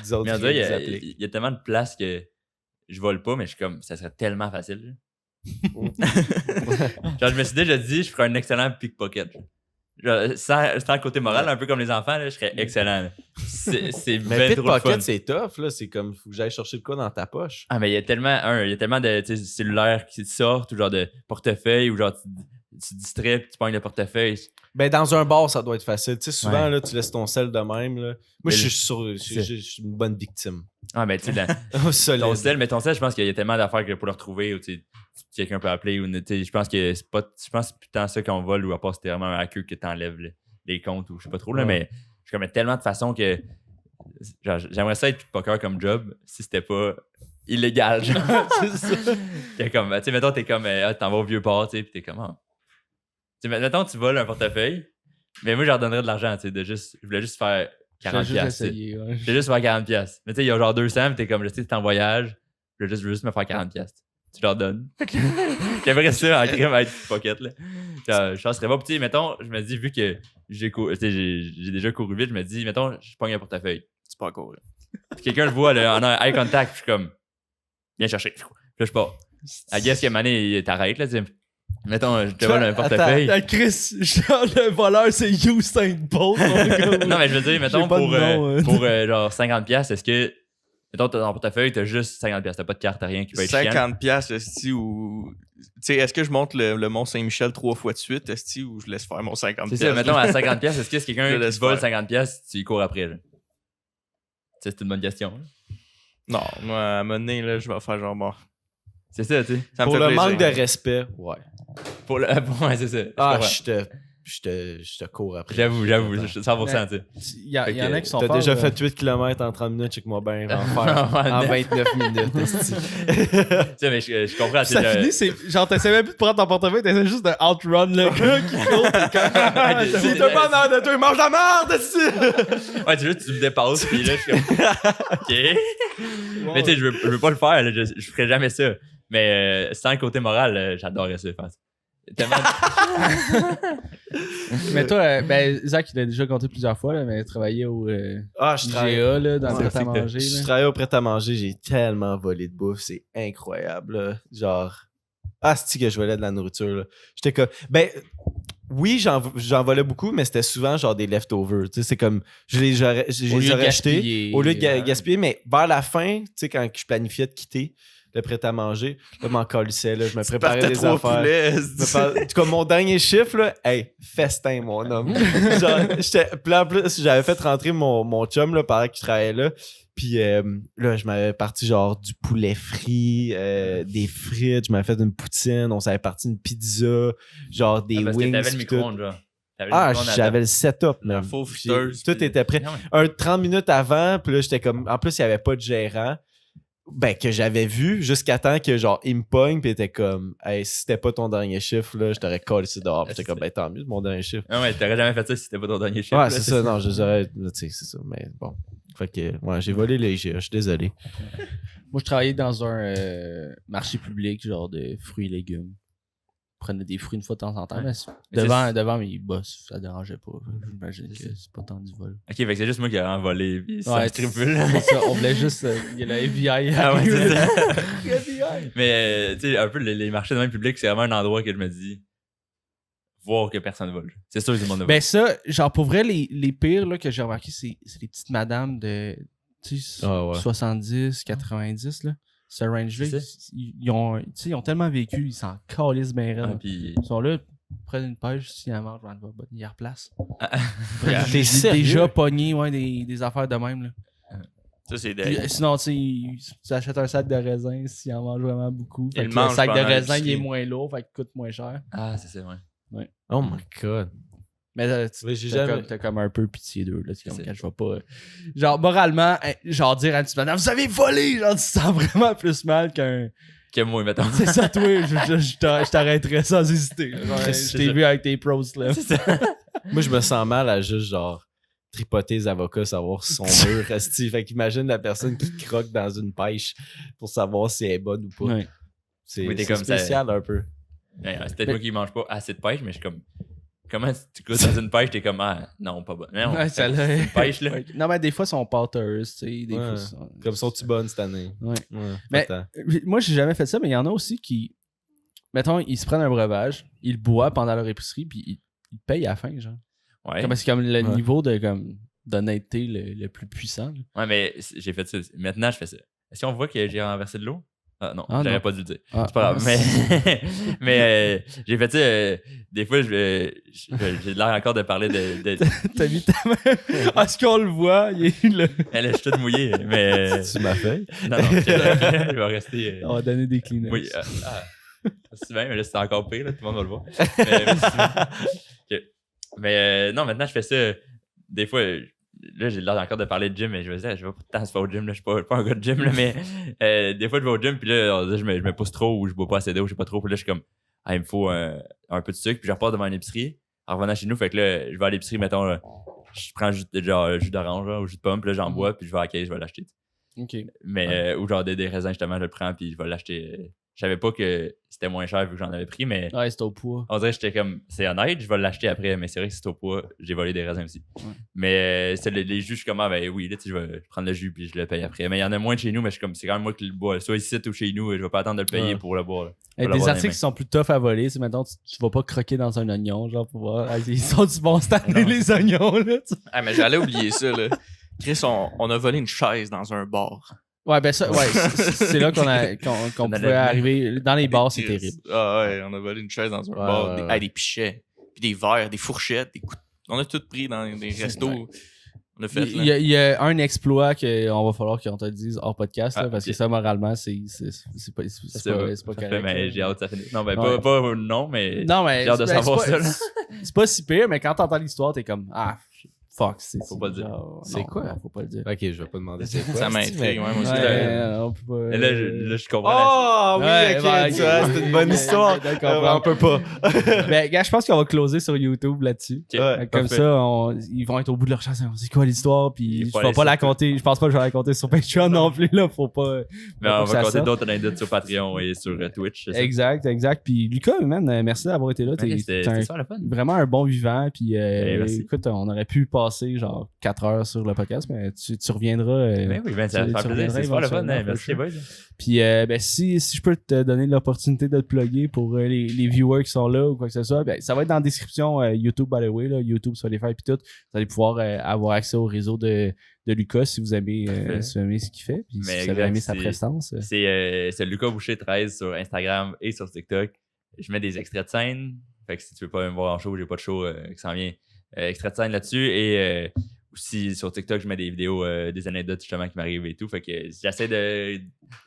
Les autres, Mais on qui dirait, nous appliquent. il y a tellement de places que je vole pas, mais je suis comme, ça serait tellement facile. Genre, je me suis déjà dit, je ferais un excellent pickpocket. Genre, sans le côté moral, un peu comme les enfants, là, je serais excellent. là. C'est Mais ben trop le fun. pickpocket, c'est tough, là. C'est comme, faut que j'aille chercher de quoi dans ta poche. Ah, mais il y a tellement de tu sais, cellulaires qui sortent, ou genre de portefeuille, ou genre tu te distrais puis tu pognes le portefeuille. Ben, dans un bar, ça doit être facile. Tu sais, souvent, Ouais. là, tu laisses ton sel de même. Là. Moi, Mais je suis une bonne victime. Ah, mais tu sais, Solide. ton sel, je pense qu'il y a tellement d'affaires que pour le retrouver, ou tu sais, quelqu'un peut appeler, ou tu sais, je pense que c'est pas, je pense que c'est plus tant ça qu'on vole, ou à part c'était vraiment un hacker que t'enlèves les comptes, ou je sais pas trop, là, mais je connais tellement de façons que genre, j'aimerais ça être poker comme job si c'était pas illégal. Genre. C'est ça. Que comme, tu sais, mettons, t'es comme, t'en vas au vieux port, tu sais, pis t'es comme, tu sais, mettons, tu voles un portefeuille, mais moi, je leur donnerais de l'argent, tu sais, je voulais juste faire 40 piastres. essayer, ouais. Je voulais juste faire 40 piastres. Mais tu sais, il y a genre 200, pis t'es comme, je sais, t'es en voyage, je veux juste me faire 40 piastres. Tu leur donnes. J'aimerais ça en crime être pocket, là. Genre, je serais pas petit, mettons, je me dis, vu que j'ai déjà couru vite, je me dis, mettons, je pogne un portefeuille. C'est pas courir. Puis quelqu'un le voit, là, on a un eye contact, puis je suis comme, viens chercher. Puis là, je pars. I guess que Mané, il t'arrête, là, tu sais. Mettons, je te vole un portefeuille. Attends, Chris, genre, le voleur, c'est Usain Bolt. Non, mais je veux dire, mettons, J'ai pas de nom, pour genre 50$, est-ce que, mettons, dans ton portefeuille, t'as juste 50$, t'as pas de carte, t'as rien qui peut être chiant. 50$, esti, ou. Tu sais, est-ce que je monte le Mont-Saint-Michel 3 fois de suite, esti, ou je laisse faire mon 50$? C'est ça, mettons, à 50$, est-ce que c'est quelqu'un Je qui laisse te vole faire. 50$, tu y cours après, là? Ça, c'est une bonne question. Là. Non, moi, à un moment donné, là, je vais faire genre, bon. C'est ça, tu sais. Ça me Pour fait le plaisir. manque de respect, ouais. Pour le. Ouais, c'est ça. Ah, comprends. je te cours après. J'avoue, 100%, tu sais. Il y en a qui sont T'as forts, déjà là. fait 8 km en 30 minutes, check-moi bien, en faire en 29 minutes. esti. Tu sais, mais je comprends. Ça tu sais, finit, c'est genre, t'essaies même plus de prendre ton portefeuille, t'essaies juste de outrun le gars qui court. T'es comme, S'il te pas en arrière de toi, il mange la merde, esti! Ouais, tu me dépasses, puis là, je suis comme. OK. Mais tu sais, je veux pas le faire, là, je ferais jamais ça. Mais sans le côté moral, j'adorerais ça faire ça. Tellement. Mais toi, ben, Zach, il a déjà compté plusieurs fois, là, mais il travaillait au Ah, je travaille. IGA, là, dans le Ouais, prêt-à-manger. Je là. travaille au prêt-à-manger, j'ai tellement volé de bouffe, c'est incroyable. Là. Genre, c'est que je volais de la nourriture. Là. J'étais comme, ben, oui, j'en volais beaucoup, mais c'était souvent genre des leftovers. Tu sais, c'est comme, je les Au lieu de aurais jetés gaspiller, au lieu de gaspiller, mais vers la fin, tu sais, quand je planifiais de quitter le prêt-à-manger, je m'en calissais, là, je me préparais Partais des trop affaires. poulet, Comme mon dernier chiffre, là, hey, festin, mon homme. Genre, puis là, en plus, j'avais fait rentrer mon chum là, pendant qu'il travaillait là. Puis là, je m'avais parti genre du poulet frit, des frites, je m'avais fait une poutine, on s'avait parti une pizza, genre des Parce que wings. t'avais le puis tout. micro-ondes, genre. T'avais le Ah, micro-ondes à j'avais le setup, La man. faux Puis friteuse, Tout puis- était prêt. table. Un 30 minutes avant, puis là, j'étais comme. En plus, il n'y avait pas de gérant. Ben, que j'avais vu jusqu'à temps que, genre, il me pogne, puis il était comme, hey, si c'était pas ton dernier chiffre, là, je t'aurais collé ici dehors. Puis j'étais comme, ben, tant mieux, c'est mon dernier chiffre. Ah ouais, t'aurais jamais fait ça si c'était pas ton dernier chiffre. Ouais, là, c'est ça, non, je dirais, tu sais, c'est ça, mais bon. Fait que, ouais, j'ai volé le IGA, je suis désolé. Moi, je travaillais dans un marché public, genre de fruits et légumes. Je prenais des fruits une fois de temps en temps, Ouais. mais Mais devant mes boss, ça dérangeait pas. J'imagine que c'est pas tant du vol. Ok, fait que c'est juste moi qui ai envolé. Puis ça Ouais, me tripule. C'est ça, on voulait juste. Il y a la FBI. Ah ouais, c'est ça. FBI. Mais, tu sais, un peu, les marchés de même public, c'est vraiment un endroit que je me dis, voir que personne vole. C'est sûr que tout le monde vole. Ben ça, genre pour vrai, les pires là, que j'ai remarqué, c'est les petites madames de tu sais, Ah ouais. 70, 90, là. Ce range-là, C'est ça. ils ont tellement vécu, ils s'en calissent bien Ah, raide. puis, Ils sont là, prennent une pêche, si elle mange, ils replacent. T'es sérieux? Déjà pogné, ouais, des affaires de même, là. Ça, c'est Puis, des. sinon, tu sais, tu achètes un sac de raisin s'il en mange vraiment beaucoup. Fait Il que mange le sac de pendant raisin, il est l'épicerie. moins lourd, fait qu'il coûte moins cher. ah, c'est ça, ouais. Oh my god. Mais Oui, j'ai t'as jamais. t'as comme un peu pitié d'eux, là. C'est comme C'est- quand je vois pas. Genre, moralement, genre dire à une petite madame, vous avez volé! Genre, tu te sens vraiment plus mal qu'un. Que moi, mettons. C'est ça, toi, je t'arrêterais sans hésiter. là. Genre, C'est je t'ai ça. vu avec tes pros, là. Moi, je me sens mal à juste, genre, tripoter les avocats, savoir si son mur reste. Fait qu'imagine la personne qui croque dans une pêche pour savoir si elle est bonne ou pas. Ouais. C'est Oui, t'es c'est comme ça. spécial un peu. Ouais, c'est peut-être moi qui mange pas assez de pêche, mais je suis comme. Comment tu goûtes dans une pêche, t'es comme, ah, non, pas bon. Non, Ouais, ça l'a- c'est une pêche, là. Ouais. Non, mais des fois, ils sont pâteuses, tu sais. Des Ouais. fois, ils sont- Comme sont-tu bonnes cette année? Ouais. Ouais, Mais- pas tant. Moi, j'ai jamais fait ça, mais il y en a aussi qui. Mettons, ils se prennent un breuvage, ils le boivent pendant leur épicerie, puis ils payent à la fin, genre. Ouais. C'est comme le Ouais. niveau de d'honnêteté le plus puissant. là. Ouais, mais j'ai fait ça. Maintenant, je fais ça. Est-ce qu'on voit que j'ai renversé de l'eau Ah non, Ah, j'aurais non. pas dû le dire. Ah, C'est pas grave. Mais j'ai fait ça. Des fois, j'ai l'air encore de parler de... T'as mis ta main. Est-ce qu'on le voit? Il est là. Elle, je suis tout mouillé. Mais. Tu m'as fait. Non, je vais rester. On va donner des Kleenex. Oui. C'est bien, mais là, c'est encore pire. Là, tout le monde va le voir. Mais, mais non, maintenant, je fais ça. Des fois, là, j'ai l'air encore de parler de gym, mais je me disais, je vais pas tant au gym. Là, je suis pas un gars de gym, là, mais des fois, je vais au gym, puis là, on dit, je me pousse trop ou je bois pas assez d'eau, je sais pas trop. Puis là, je suis comme, il me faut un peu de sucre, puis je repars devant une épicerie. En revenant chez nous, fait que là, je vais à l'épicerie, mettons, là, je prends jus d'orange ou jus de pomme, puis là, j'en bois, puis je vais à la caisse, je vais l'acheter. OK. Mais, ou genre des raisins, justement, je le prends, puis je vais l'acheter. Je savais pas que c'était moins cher vu que j'en avais pris, mais Ouais, c'est au poids. on dirait que j'étais comme, c'est honnête, je vais l'acheter après, mais c'est vrai que c'est au poids, j'ai volé des raisins aussi. Ouais. Mais c'est les jus, je suis comme, ben oui, là, tu sais, je vais prendre le jus puis je le paye après. Mais il y en a moins de chez nous, mais je suis comme, c'est quand même moi qui le bois. Soit ici ou chez nous, je vais pas attendre de le payer pour le boire. Avec des articles qui sont plus tough à voler, c'est maintenant tu vas pas croquer dans un oignon, genre pour voir. Ils sont du bon stade les oignons, là. Ah, mais j'allais oublier ça, là. Chris, on a volé une chaise dans un bar. Ouais, ben ça, ouais, c'est là qu'on pouvait arriver. Dans les bars, c'est terrible. Ah ouais, on a volé une chaise dans un bar. Des pichets, puis des verres, des fourchettes, on a tout pris dans des restos. Ouais. On a fait, Il y a un exploit qu'on va falloir qu'on te le dise hors podcast, là, parce que ça, moralement, c'est pas correct. Mais j'ai hâte que ça finisse. Non, ben Ouais. pas non, mais Non, mais j'ai hâte de savoir ça. Là. C'est pas si pire, mais quand t'entends l'histoire, t'es comme, fuck, Faut pas le dire. C'est quoi? Non, faut pas le dire. Ok, je vais pas demander c'est quoi. ça m'intrigue, ouais, moi aussi. On peut pas. Et là, je comprends. Oh, oui, Ouais, ok, ouais, tu vois, c'est une bonne histoire. On peut pas. Ben, gars, je pense qu'on va closer sur YouTube là-dessus. Ok. Ouais, Comme parfait. ça, ils vont être au bout de leur chance. C'est quoi l'histoire? Puis Il je faut vais aller pas la sur- compter. Je pense pas que je vais la compter sur Patreon non plus. Là, faut pas. Mais faut on pas que ça va compter sorte. d'autres anecdotes sur Patreon et sur Twitch. c'est ça? Exact. Puis Lucas, man, merci d'avoir été là. Ok, C'était super le fun. Vraiment un bon vivant. Puis merci. écoute, on aurait pu passer genre 4 heures sur le podcast, mais tu reviendras. Mais oui, ben, ça tu fait plaisir. reviendras C'est super le fun. éventuellement, Merci, for boys. Puis ben, si je peux te donner l'opportunité de te plugger pour les viewers qui sont là ou quoi que ce soit, ben, ça va être dans la description YouTube, by the way, là, YouTube, Spotify puis tout. Vous allez pouvoir avoir accès au réseau de Lucas si vous aimez, si vous aimez ce qu'il fait. Puis si Mais vous avez aimé sa c'est- prestance. C'est Lucas Boucher 13 sur Instagram et sur TikTok. Je mets des extraits de scène. Fait que si tu veux pas me voir en show, j'ai pas de show qui s'en vient. Extraits de scène là-dessus. Et aussi sur TikTok, je mets des vidéos, des anecdotes justement qui m'arrivent et tout. Fait que j'essaie de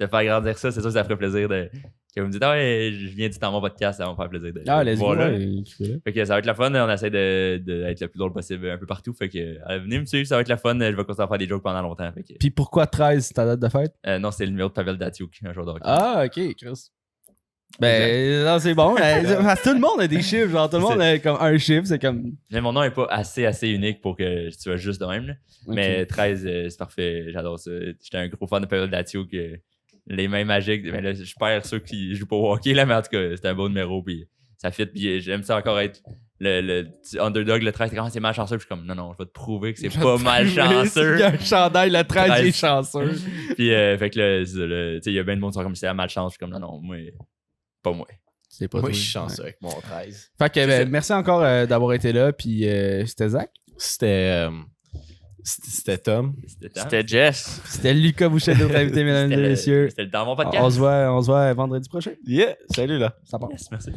faire grandir ça. C'est sûr que ça ferait plaisir que vous me dites, ah ouais, je viens du temps mon podcast, ça va me faire plaisir de Let's go. voir là. Ouais. Fait que ça va être la fun. On essaie d'être le plus drôle possible un peu partout. Fait que venez me suivre, ça va être la fun. Je vais continuer à faire des jokes pendant longtemps. Fait que, Puis pourquoi 13, c'est ta date de fête? non, c'est le numéro de Pavel Datsyuk, un joueur de hockey. Ah, ok, Chris. Ben, non, c'est bon. Parce que tout le monde a des chiffres. Genre, tout le monde a comme un chiffre. C'est comme. Mais mon nom est pas assez unique pour que tu sois juste de même. Là. Mais 13, c'est parfait. J'adore ça. J'étais un gros fan de Pavel Datsyuk. Les mains magiques. Mais là, je perds ceux qui jouent pas au hockey, là, mais en tout cas, c'était un beau numéro. Puis ça fit. Puis j'aime ça encore être le petit underdog, le 13. C'est malchanceux. Puis je suis comme, non, je vais te prouver que c'est pas malchanceux. Il y a un chandail, le 13, il est 13. chanceux. Puis, fait que là, tu sais, il y a bien de monde qui sont comme, c'est la malchance. Je suis comme, non, moi, pas moi. C'est pas Moi, toi. je suis chanceux avec mon 13. Fait que, ben, merci encore d'avoir été là. Puis c'était Zach. C'était Tom. C'était Jess. C'était Lucas Boucher, notre invité, mesdames et messieurs. C'était dans mon podcast. On se voit vendredi prochain. Yeah, salut là. Ça part. Yes, merci.